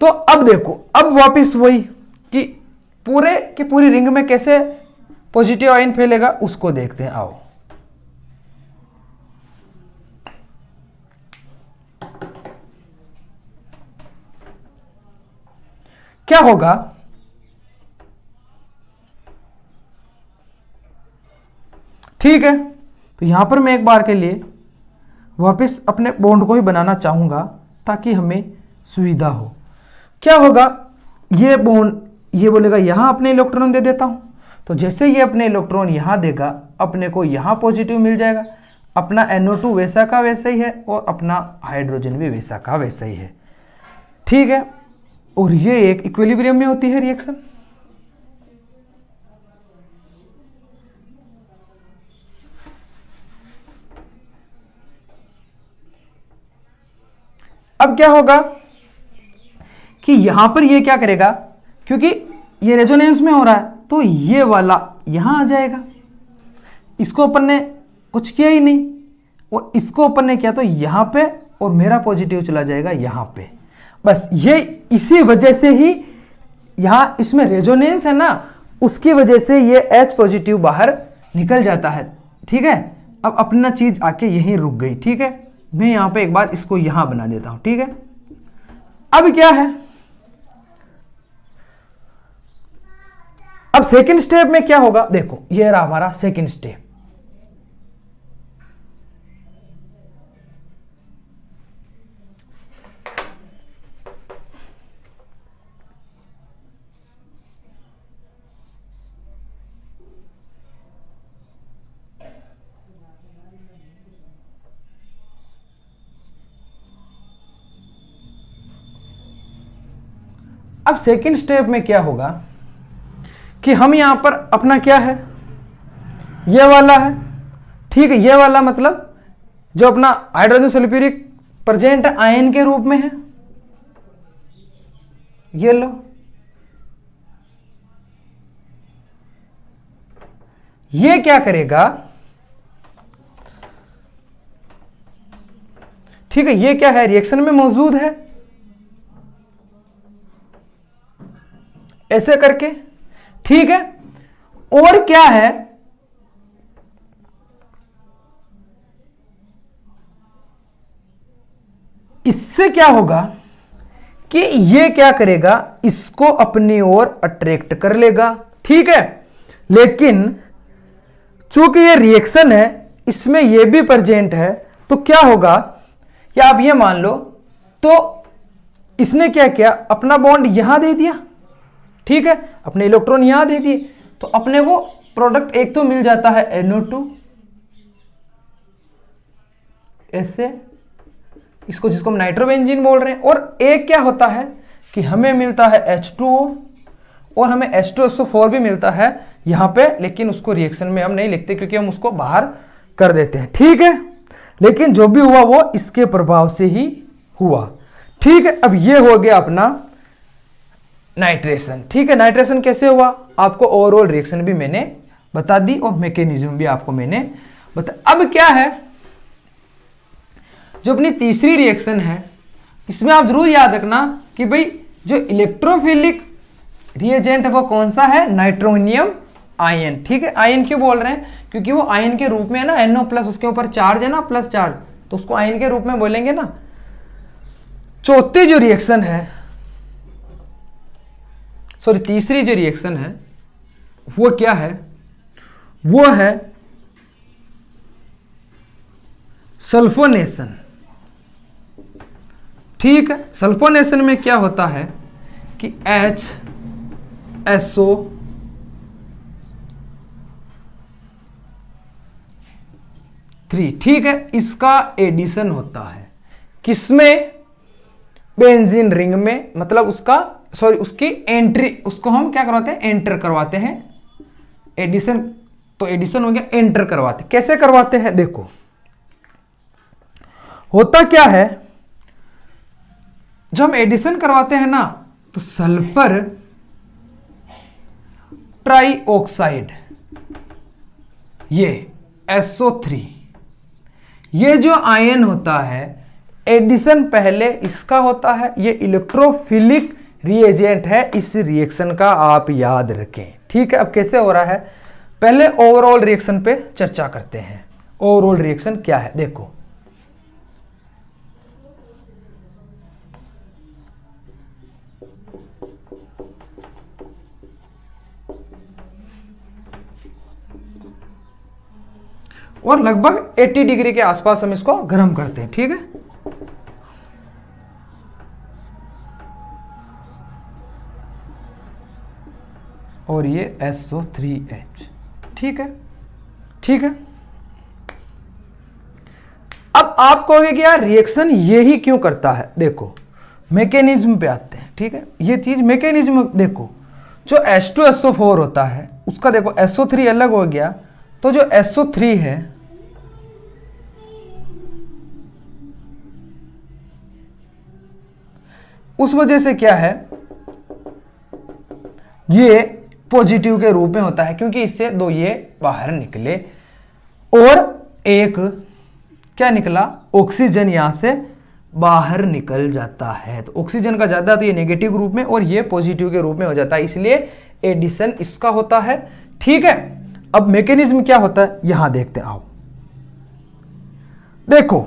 तो अब देखो, अब वापस वही कि पूरे की पूरी रिंग में कैसे पॉजिटिव आयन फैलेगा उसको देखते हैं, आओ। क्या होगा, ठीक है। तो यहां पर मैं एक बार के लिए वापस अपने बॉन्ड को ही बनाना चाहूंगा ताकि हमें सुविधा हो। क्या होगा, ये बॉन्ड ये बोलेगा यहां अपने इलेक्ट्रॉन दे देता हूं, तो जैसे ये अपने इलेक्ट्रॉन यहाँ देगा, अपने को यहाँ पॉजिटिव मिल जाएगा। अपना NO2 वैसा का वैसा ही है और अपना हाइड्रोजन भी वैसा का वैसा ही है, ठीक है। और ये एक इक्विलिब्रियम में होती है रिएक्शन। अब क्या होगा कि यहां पर ये क्या करेगा, क्योंकि ये रेजोनेंस में हो रहा है तो ये वाला यहां आ जाएगा। इसको अपन ने कुछ किया ही नहीं और इसको अपन ने किया तो यहां पे, और मेरा पॉजिटिव चला जाएगा यहां पे। बस ये इसी वजह से ही यहां इसमें रेजोनेंस है ना, उसकी वजह से ये H पॉजिटिव बाहर निकल जाता है, ठीक है। अब अपना चीज आके यहीं रुक गई, ठीक है। मैं यहां पे एक बार इसको यहां बना देता हूं, ठीक है। अब क्या है, अब सेकंड स्टेप में क्या होगा, देखो ये रहा हमारा सेकंड स्टेप। अब सेकंड स्टेप में क्या होगा कि हम यहां पर अपना क्या है, ये वाला है, ठीक है। ये वाला मतलब जो अपना हाइड्रोजन सल्फ्यूरिक प्रेजेंट आयन के रूप में है, ये लो। ये क्या करेगा, ठीक है, ये क्या है, रिएक्शन में मौजूद है ऐसे करके, ठीक है। और क्या है, इससे क्या होगा कि ये क्या करेगा, इसको अपनी ओर अट्रैक्ट कर लेगा, ठीक है। लेकिन चूंकि ये रिएक्शन है, इसमें ये भी प्रेजेंट है, तो क्या होगा कि आप ये मान लो, तो इसने क्या किया, अपना बॉन्ड यहां दे दिया, ठीक है, अपने इलेक्ट्रॉन यहां दे दिए, तो अपने को प्रोडक्ट एक तो मिल जाता है NO2 ऐसे, इसको जिसको हम नाइट्रोबेंजीन बोल रहे हैं, और एक क्या होता है कि हमें मिलता है H2O और हमें H2SO4 भी मिलता है यहां पे, लेकिन उसको रिएक्शन में हम नहीं लिखते क्योंकि हम उसको बाहर कर देते हैं, ठीक है। लेकिन जो भी हुआ वो इसके प्रभाव से ही हुआ, ठीक है। अब ये हो गया अपना नाइट्रेशन, ठीक है। नाइट्रेशन कैसे हुआ, आपको ओवरऑल रिएक्शन भी मैंने बता दी और मैकेनिज्म भी आपको मैंने बता। अब क्या है, जो अपनी तीसरी रिएक्शन है, इसमें आप जरूर याद रखना कि भाई जो इलेक्ट्रोफिलिक रिएजेंट है वो कौन सा है, नाइट्रोनियम आयन, ठीक है। आयन क्यों बोल रहे हैं, क्योंकि वो आयन के रूप में है ना, NO प्लस उसके ऊपर चार्ज है ना, प्लस चार्ज, तो उसको आयन के रूप में बोलेंगे ना। चौथी जो रिएक्शन है, सॉरी तीसरी जो रिएक्शन है वो क्या है, वो है सल्फोनेशन, ठीक है। सल्फोनेशन में क्या होता है कि HSO3, ठीक है, इसका एडिशन होता है किसमें, बेंजीन रिंग में, मतलब उसका सॉरी उसकी एंट्री, उसको हम क्या करवाते हैं, एंटर करवाते हैं। एडिशन, तो एडिशन हो गया, एंटर करवाते, कैसे करवाते हैं, देखो होता क्या है, जब हम एडिशन करवाते हैं ना, तो सल्फर ट्राइऑक्साइड, ये SO3, ये जो आयन होता है, एडिशन पहले इसका होता है, ये इलेक्ट्रोफिलिक रिएजेंट है, इस रिएक्शन का आप याद रखें, ठीक है। अब कैसे हो रहा है, पहले ओवरऑल रिएक्शन पे चर्चा करते हैं। ओवरऑल रिएक्शन क्या है, देखो और लगभग 80 डिग्री के आसपास हम इसको गर्म करते हैं, ठीक है। और ये SO3H। ठीक है, ठीक है। अब आप कहोगे कि यार रिएक्शन ये ही क्यों करता है। देखो मैकेनिज्म पे आते हैं। ठीक है, ये चीज मैकेनिज्म देखो, जो H2SO4 होता है उसका देखो SO3 अलग हो गया, तो जो SO3 है उस वजह से क्या है, ये पॉजिटिव के रूप में होता है क्योंकि इससे दो ये बाहर निकले और एक क्या निकला, ऑक्सीजन यहां से बाहर निकल जाता है। तो ऑक्सीजन का ज्यादा तो ये नेगेटिव रूप में और ये पॉजिटिव के रूप में हो जाता है, इसलिए एडिशन इसका होता है। ठीक है, अब मैकेनिज्म क्या होता है यहां देखते आओ। देखो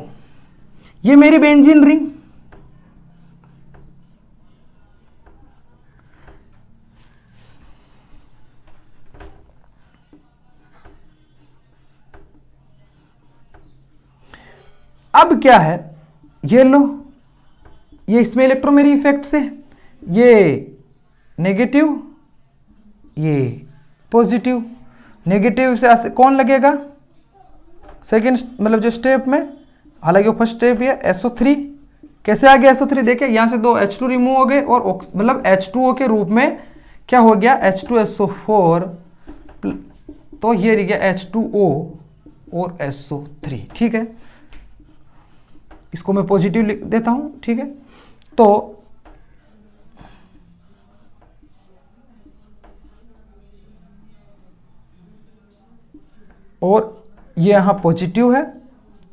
ये मेरी बेंजीन रिंग, अब क्या है, ये लो, ये इसमें इलेक्ट्रोमेरी इफेक्ट से ये नेगेटिव, ये पॉजिटिव। नेगेटिव से कौन लगेगा, सेकंड मतलब जो स्टेप में, हालांकि वो फर्स्ट स्टेप है SO3। कैसे आ गया SO3, देखिए यहां से दो H2 रिमूव हो गए और मतलब H2O के रूप में क्या हो गया H2SO4, तो ये रह गया H2O और SO3। ठीक है, इसको मैं पॉजिटिव लिख देता हूं। ठीक है, तो और ये यहां पॉजिटिव है,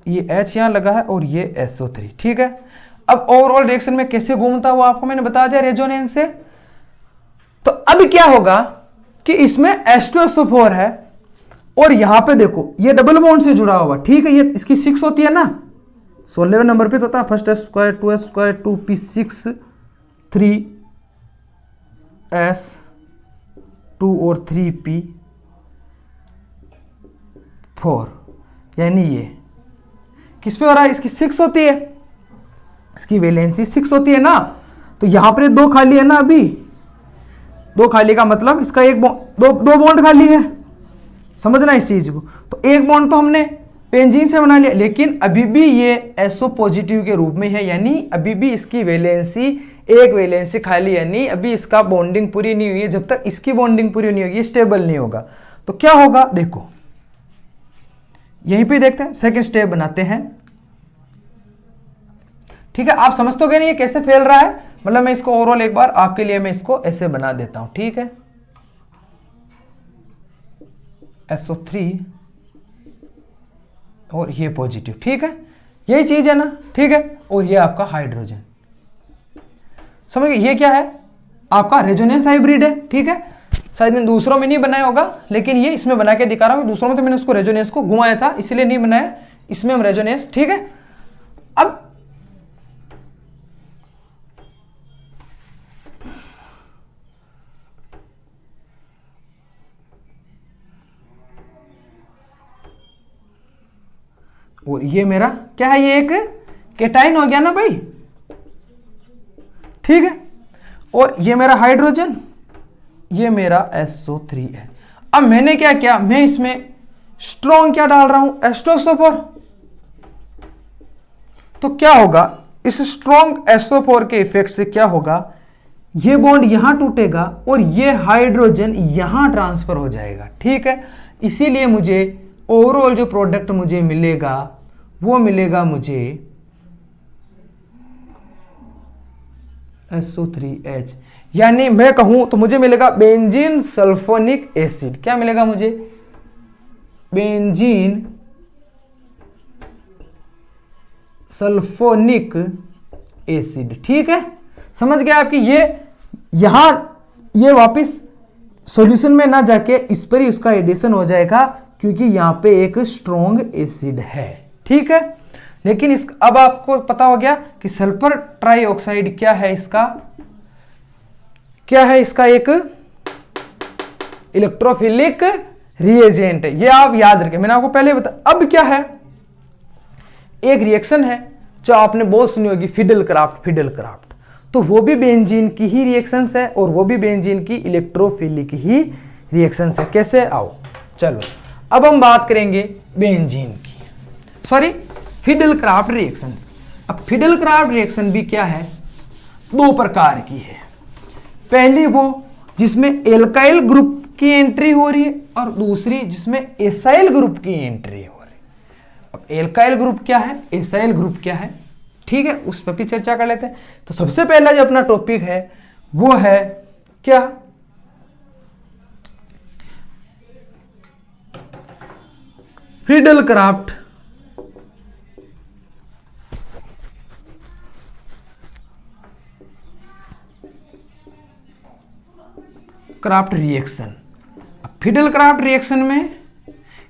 ये H यहां लगा है और ये SO3। ठीक है, अब ओवरऑल रिएक्शन में कैसे घूमता हुआ आपको मैंने बता दिया रेजोनेंस से। तो अब क्या होगा कि इसमें H2SO4 है और यहां पे देखो ये डबल बॉन्ड से जुड़ा हुआ। ठीक है, ये इसकी 6 होती है ना, 16वें नंबर पे तो होता है first S2 2S2 2p6 3S2 और 3p4, यानी ये किस पे हो रहा है, इसकी 6 होती है, इसकी वैलेंसी 6 होती है ना। तो यहां पर दो खाली है ना, अभी दो खाली का मतलब इसका एक दो बॉन्ड खाली है, समझना इस चीज को। तो एक बॉन्ड तो हमने बेंजीन से बना लिया, लेकिन अभी भी ये SO पॉजिटिव के रूप में है, यानी अभी भी इसकी वैलेंसी एक वैलेंसी खाली, यानी अभी इसका बॉन्डिंग पूरी नहीं हुई है। जब तक इसकी बॉन्डिंग पूरी नहीं होगी स्टेबल नहीं होगा। तो क्या होगा देखो, यहीं पे देखते हैं, सेकंड स्टेप बनाते हैं। ठीक है, आप समझ तो गए नहीं ये कैसे फैल रहा है, मतलब मैं इसको ओवरऑल एक बार आपके लिए मैं इसको ऐसे बना देता हूं। ठीक है, SO3 और ये पॉजिटिव। ठीक है, यही चीज है ना। ठीक है, और ये आपका हाइड्रोजन, समझ गए, ये क्या है आपका रेजोनेंस हाइब्रिड है। ठीक है, शायद मैंने दूसरों में नहीं बनाया होगा, लेकिन ये इसमें बना के दिखा रहा हूं। दूसरों में तो मैंने उसको रेजोनेंस को घुमाया था, इसलिए नहीं बनाया, इसमें हम रेजोनेंस। ठीक है, अब और ये मेरा क्या है, ये एक केटाइन हो गया ना भाई। ठीक है, और ये मेरा हाइड्रोजन, ये मेरा SO3 है। अब मैंने क्या किया, मैं इसमें स्ट्रॉन्ग क्या डाल रहा हूं, H2SO4। तो क्या होगा, इस स्ट्रॉन्ग SO4 के इफेक्ट से क्या होगा, ये बॉन्ड यहां टूटेगा और ये हाइड्रोजन यहां ट्रांसफर हो जाएगा। ठीक है, इसीलिए मुझे ओवरऑल जो प्रोडक्ट मुझे मिलेगा वो मिलेगा मुझे SO3H, यानी मैं कहूं तो मुझे मिलेगा बेंजीन सल्फोनिक एसिड। क्या मिलेगा मुझे, बेंजीन सल्फोनिक एसिड। ठीक है, समझ गया आपकी, ये यहां ये वापस सॉल्यूशन में ना जाके इस पर ही उसका एडिशन हो जाएगा, क्योंकि यहां पे एक स्ट्रॉन्ग एसिड है। ठीक है, लेकिन इस अब आपको पता हो गया कि सल्फर ट्राइऑक्साइड क्या है, इसका क्या है, इसका एक इलेक्ट्रोफिलिक रिएजेंट है। ये आप याद रखें, मैंने आपको पहले बताया। अब क्या है, एक रिएक्शन है जो आपने बहुत सुनी होगी, फिडेल क्राफ्ट। तो वो भी बेंजीन की ही रिएक्शंस है और वो भी बेंजीन की इलेक्ट्रोफिलिक ही रिएक्शंस है। कैसे, आओ चलो अब हम बात करेंगे बेंजीन की, सॉरी फिडेल क्राफ्ट रिएक्शंस। अब फिडेल क्राफ्ट रिएक्शन भी क्या है, दो प्रकार की है। पहली वो जिसमें एल्काइल ग्रुप की एंट्री हो रही है और दूसरी जिसमें एसाइल ग्रुप की एंट्री हो रही है। अब एल्काइल ग्रुप क्या है, एसाइल ग्रुप क्या है, ठीक है, उस पर भी चर्चा कर लेते हैं। तो सबसे पहला जो अपना टॉपिक है वो है क्या, Fidel craft reaction. Fidel craft reaction में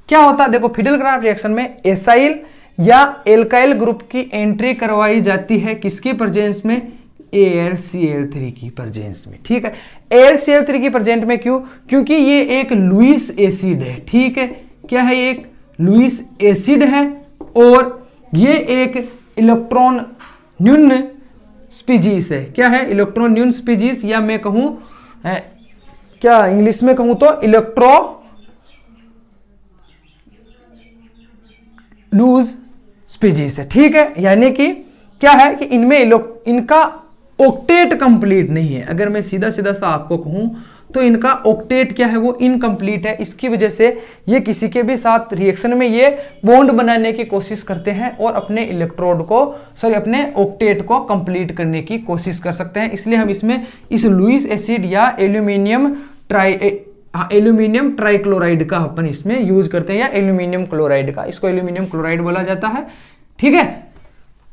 क्या होता है, देखो फिडेल क्राफ्ट रिएक्शन में एसाइल या एल्काइल ग्रुप की एंट्री करवाई जाती है किसकी प्रेजेंस में, AlCl3 की प्रेजेंस में, ठीक है। AlCl3 की प्रेजेंट में क्यों, क्योंकि ये एक लुईस एसिड है, ठीक है, क्या है, एक लुईस एसिड है और ये एक इलेक्ट्रॉन न्यून स्पीजीज है। क्या है, इलेक्ट्रॉन न्यून स्पीजीज, या मैं कहूं क्या इंग्लिश में कहूं तो इलेक्ट्रो लूज स्पीजीज है, ठीक है। यानी कि क्या है कि इनमें इनका ऑक्टेट कंप्लीट नहीं है। अगर मैं सीधा सीधा सा आपको कहूं तो इनका ऑक्टेट क्या है, वो इनकम्प्लीट है। इसकी वजह से ये किसी के भी साथ रिएक्शन में ये बॉन्ड बनाने की कोशिश करते हैं और अपने इलेक्ट्रोड को, सॉरी अपने ऑक्टेट को कंप्लीट करने की कोशिश कर सकते हैं। इसलिए हम इसमें इस लुईस एसिड या एल्यूमिनियम ट्राइक्लोराइड का अपन इसमें यूज करते हैं, या एल्यूमिनियम क्लोराइड का, इसको एल्यूमिनियम क्लोराइड बोला जाता है, ठीक है।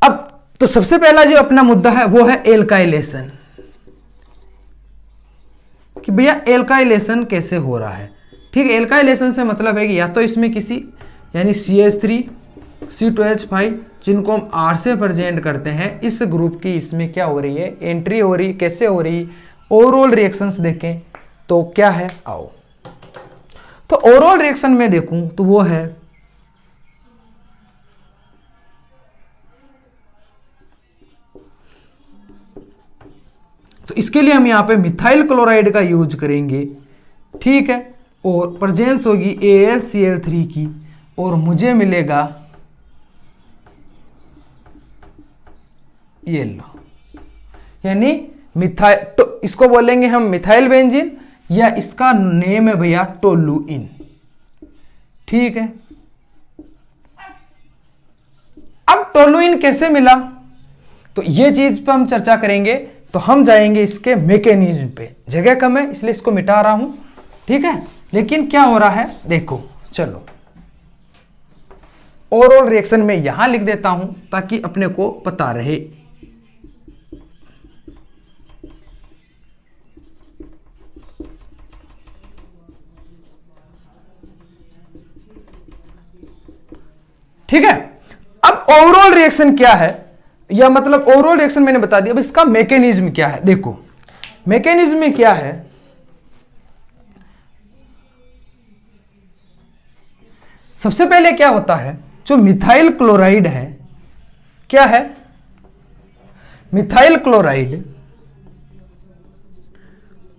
अब तो सबसे पहला जो अपना मुद्दा है वो है एल्काइलेशन, कि भैया एल्काइलेशन कैसे हो रहा है, ठीक है। एल्काइलेशन से मतलब है कि या तो इसमें किसी यानी CH3 C2H5 जिनको हम R से प्रेजेंट करते हैं, इस ग्रुप की इसमें क्या हो रही है, एंट्री हो रही, कैसे हो रही, ओवरऑल रिएक्शंस देखें तो क्या है, आओ तो ओवरऑल रिएक्शन में देखूं तो वो है तो इसके लिए हम यहां पे मिथाइल क्लोराइड का यूज करेंगे, ठीक है, और प्रेजेंस होगी AlCl3 की और मुझे मिलेगा ये लो, यानी मिथाइल, तो इसको बोलेंगे हम मिथाइल बेंजीन, या इसका नेम है भैया टोलुइन, ठीक है। अब टोलुइन कैसे मिला, तो ये चीज पे हम चर्चा करेंगे। तो हम जाएंगे इसके मैकेनिज्म पे, जगह कम है इसलिए इसको मिटा रहा हूं, ठीक है। लेकिन क्या हो रहा है देखो, चलो ओवरऑल रिएक्शन में यहां लिख देता हूं ताकि अपने को पता रहे। ठीक है, अब ओवरऑल रिएक्शन क्या है, या मतलब ओवरऑल रिएक्शन मैंने बता दिया। अब इसका मैकेनिज्म क्या है, देखो मैकेनिज्म में क्या है, सबसे पहले क्या होता है, जो मिथाइल क्लोराइड है, क्या है, मिथाइल क्लोराइड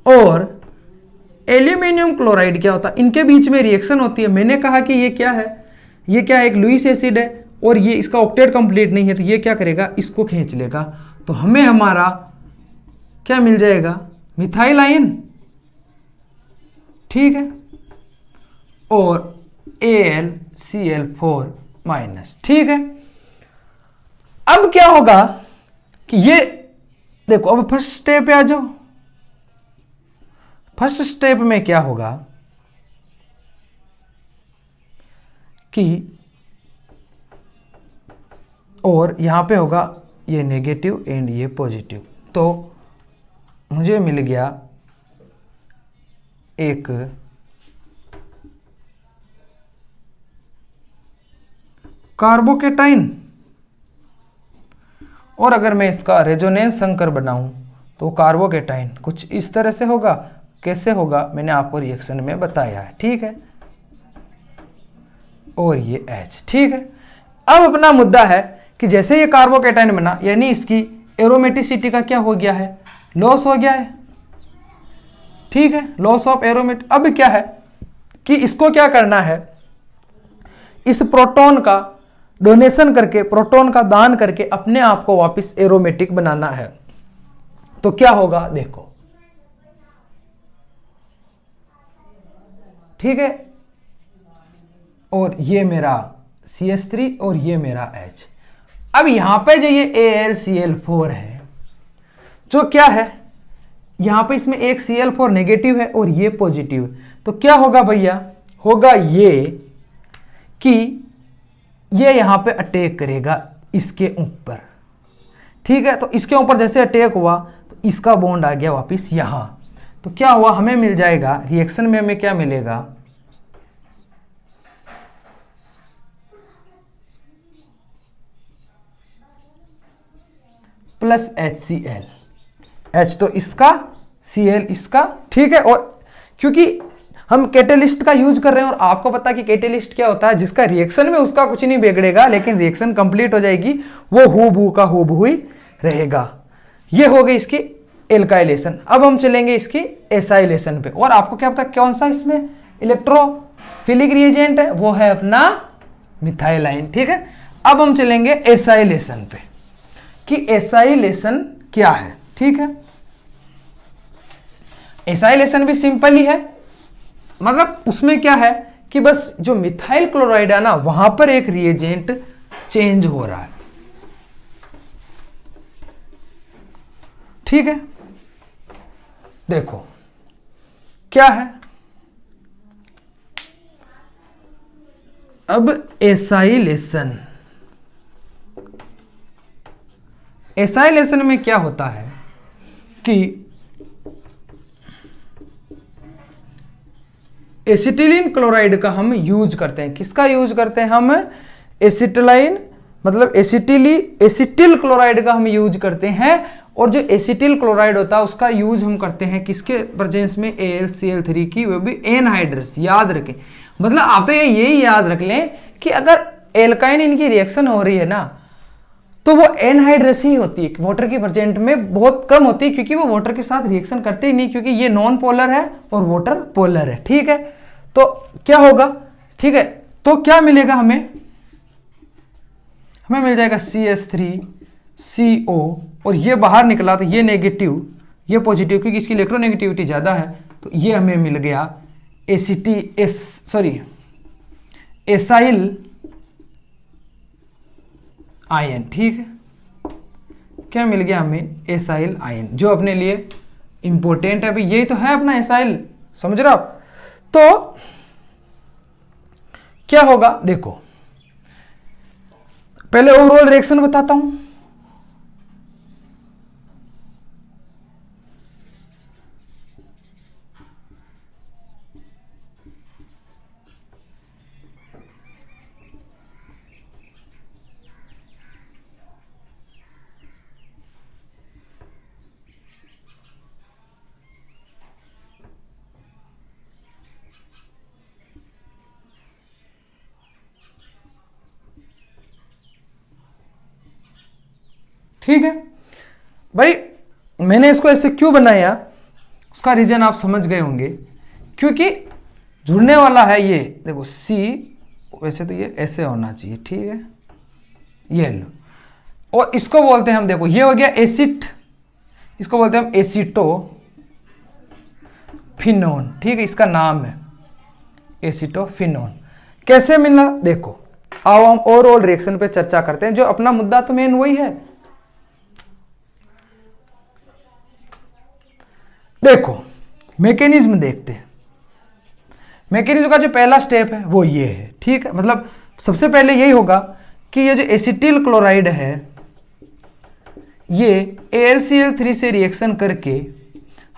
और एल्यूमिनियम क्लोराइड क्या होता है, इनके बीच में रिएक्शन होती है। मैंने कहा कि ये क्या है, ये क्या है, एक लुईस एसिड है और ये इसका ऑक्टेट कंप्लीट नहीं है, तो ये क्या करेगा, इसको खींच लेगा, तो हमें हमारा क्या मिल जाएगा, मिथाइल आयन, ठीक है, और AlCl4 माइनस, ठीक है। अब क्या होगा कि ये देखो, अब फर्स्ट स्टेप पे आ जाओ। फर्स्ट स्टेप में क्या होगा कि, और यहां पे होगा ये नेगेटिव एंड ये पॉजिटिव, तो मुझे मिल गया एक कार्बोकेटाइन, और अगर मैं इसका रेजोनेंस संकर बनाऊं तो कार्बोकेटाइन कुछ इस तरह से होगा। कैसे होगा मैंने आपको रिएक्शन में बताया है, ठीक है, और ये H, ठीक है। अब अपना मुद्दा है कि जैसे ये कार्बोकेटाइन बना, यानी इसकी एरोमेटिसिटी का क्या हो गया है, लॉस हो गया है। ठीक है, लॉस ऑफ एरोमेट। अब क्या है कि इसको क्या करना है, इस प्रोटॉन का डोनेशन करके, प्रोटॉन का दान करके अपने आप को वापस एरोमेटिक बनाना है। तो क्या होगा देखो, ठीक है, और ये मेरा CH3 और ये मेरा H। अब यहां पे जो ये AlCl4 है, जो क्या है, यहां पे इसमें एक Cl4 नेगेटिव है और ये पॉजिटिव है। तो क्या होगा भैया, होगा ये कि ये यहां पे अटैक करेगा इसके ऊपर। ठीक है, तो इसके ऊपर जैसे अटैक हुआ तो इसका बॉन्ड आ गया वापस यहां। तो क्या हुआ, हमें मिल जाएगा रिएक्शन में, हमें क्या मिलेगा, प्लस HCl, H तो इसका, Cl इसका। ठीक है, और क्योंकि हम कैटेलिस्ट का यूज कर रहे हैं और आपको पता है कि कैटेलिस्ट क्या होता है, जिसका रिएक्शन में उसका कुछ नहीं बिगड़ेगा लेकिन रिएक्शन कंप्लीट हो जाएगी, वो हूबहू का हूबहू ही रहेगा। ये हो गई इसकी एल्काइलेशन। अब हम चलेंगे इसकी एसाइलेशन पे, और आपको क्या पता कौन सा इसमें इलेक्ट्रोफिलिक रिएजेंट है, वो है अपना मिथाइलाइन। ठीक है, अब हम चलेंगे एसाइलेशन पे कि एसाइलेशन क्या है। ठीक है, एसाइलेशन भी सिंपल ही है, मतलब उसमें क्या है कि बस जो मिथाइल क्लोराइड है ना, वहां पर एक रिएजेंट चेंज हो रहा है। ठीक है, देखो क्या है, अब एसाइलेशन, एसाइलेशन में क्या होता है कि एसिटिलीन क्लोराइड का हम यूज करते हैं। किसका यूज करते हैं हम, एसिटिलाइन, मतलब एसिटिल क्लोराइड का हम यूज करते हैं। और जो एसिटिल क्लोराइड होता है उसका यूज हम करते हैं किसके प्रेजेंस में, AlCl3 की, वो भी एनहाइड्रस। याद रखें, मतलब आप तो यही याद रख लें कि अगर एल्काइन इनकी रिएक्शन हो रही है ना, तो वो एनहाइड्रस ही होती है, वाटर की प्रेजेंट में बहुत कम होती है, क्योंकि वो वाटर के साथ रिएक्शन करते ही नहीं, क्योंकि ये नॉन पोलर है और वाटर पोलर है। ठीक है, तो क्या होगा, ठीक है, तो क्या मिलेगा हमें, हमें मिल जाएगा CH3CO, और ये बाहर निकला तो ये नेगेटिव, ये पॉजिटिव, क्योंकि इसकी इलेक्ट्रोनेगेटिविटी ज्यादा है, तो ये हमें मिल गया एसाइल आयन। ठीक है, क्या मिल गया हमें, एसाइल आयन, जो अपने लिए इंपॉर्टेंट है। अभी यही तो है अपना एसाइल, समझ रहे हो आप। तो क्या होगा देखो, पहले ओवरऑल रिएक्शन बताता हूं। ठीक है भाई, मैंने इसको ऐसे क्यों बनाया, उसका रीजन आप समझ गए होंगे, क्योंकि जुड़ने वाला है ये, देखो C, वैसे तो ये ऐसे होना चाहिए। ठीक है, ये लो, और इसको बोलते हैं हम, देखो ये हो गया एसिड, इसको बोलते हैं हम एसिटोफिनोन। ठीक है, इसका नाम है एसिटोफिनोन। कैसे मिला देखो, आओ हम ओवरऑल रिएक्शन पे चर्चा करते हैं, जो अपना मुद्दा तो मेन वही है। देखो मैकेनिज्म देखते हैं, मैकेनिज्म का जो पहला स्टेप है वो ये है। ठीक है, मतलब सबसे पहले यही होगा कि ये जो एसिटिल क्लोराइड है, ये AlCl3 से रिएक्शन करके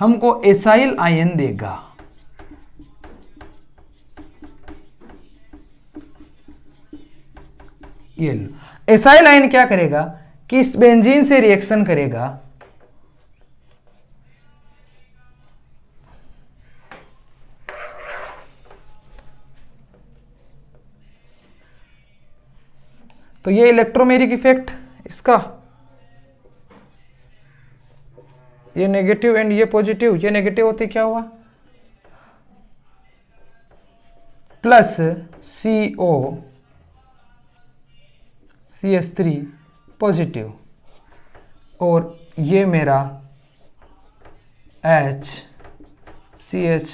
हमको एसाइल आयन देगा। ये लो, एसाइल आयन क्या करेगा कि इस बेंजीन से रिएक्शन करेगा, तो ये इलेक्ट्रोमेरिक इफेक्ट इसका, ये नेगेटिव एंड ये पॉजिटिव, ये नेगेटिव होते क्या हुआ, प्लस CO CH3 पॉजिटिव, और ये मेरा HCH,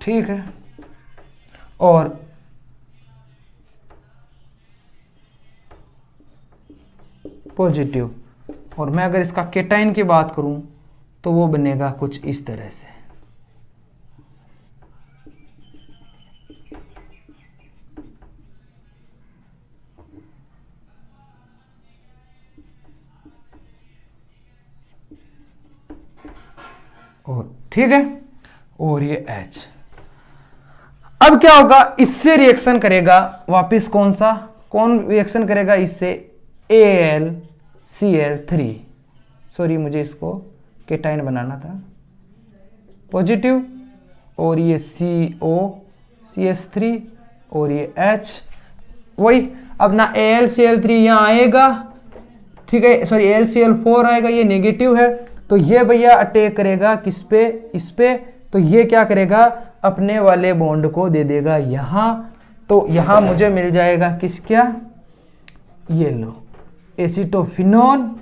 ठीक है, और पॉजिटिव। और मैं अगर इसका केटाइन की बात करूं तो वो बनेगा कुछ इस तरह से। और ठीक है, और ये H। अब क्या होगा, इससे रिएक्शन करेगा वापिस कौन रिएक्शन करेगा इससे, AlCl3, सॉरी मुझे इसको केटाइन बनाना था, पॉजिटिव, और ये COCH3 और ये H, वही। अब ना AlCl3 यहाँ आएगा, ठीक है, सॉरी AlCl4 आएगा, ये नेगेटिव है, तो ये भैया अटैक करेगा किस पे, इस पे, तो ये क्या करेगा, अपने वाले बॉन्ड को दे देगा यहाँ, तो यहाँ मुझे मिल जाएगा किस क्या, ये लो एसिटोफिनोन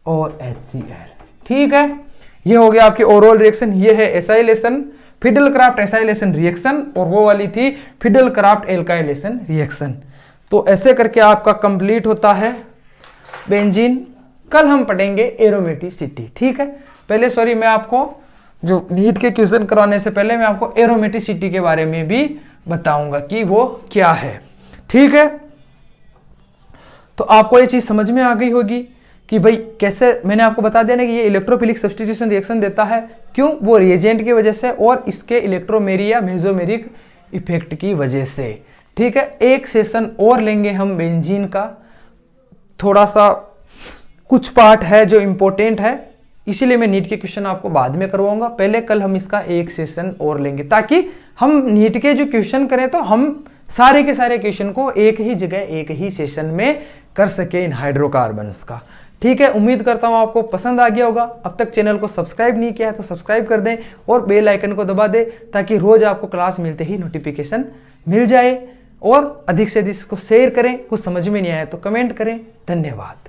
और HCl, ठीक है। ये हो गया आपकी ओवरऑल रिएक्शन। ये है एसाइलेशन, फिडेलक्राफ्ट एसाइलेशन रिएक्शन, और वो वाली थी फिडेलक्राफ्ट एल्काइलेशन रिएक्शन। तो ऐसे करके आपका कंप्लीट होता है बेंजीन। कल हम पढ़ेंगे एरोमेटिसिटी, ठीक है। पहले सॉरी मैं आपको जो नीट के क्वेश्चन करवाने से पहले मैं आपको एरोमेटिसिटी के बारे में भी बताऊंगा कि वो क्या है, ठीक है। तो आपको ये चीज समझ में आ गई होगी कि भाई कैसे, मैंने आपको बता दिया ना कि ये इलेक्ट्रोफिलिक सब्स्टिट्यूशन रिएक्शन देता है, क्यों, वो रिएजेंट की वजह से और इसके इलेक्ट्रोमेरी या मेसोमेरिक इफेक्ट की वजह से, ठीक है। एक सेशन और लेंगे हम बेंजीन का, थोड़ा सा कुछ पार्ट है जो इंपॉर्टेंट है, इसीलिए मैं नीट के क्वेश्चन आपको बाद में करवाऊंगा। पहले कल हम इसका एक सेशन और लेंगे, ताकि हम नीट के जो क्वेश्चन करें तो हम सारे के सारे क्वेश्चन को एक ही जगह एक ही सेशन में कर सके इन हाइड्रोकार्बन्स का, ठीक है। उम्मीद करता हूं आपको पसंद आ गया होगा। अब तक चैनल को सब्सक्राइब नहीं किया है तो सब्सक्राइब कर दें और बेल आइकन को दबा दें, ताकि रोज आपको क्लास मिलते ही नोटिफिकेशन मिल जाए। और अधिक से अधिक इसको शेयर करें। कुछ समझ में नहीं आया तो कमेंट करें। धन्यवाद।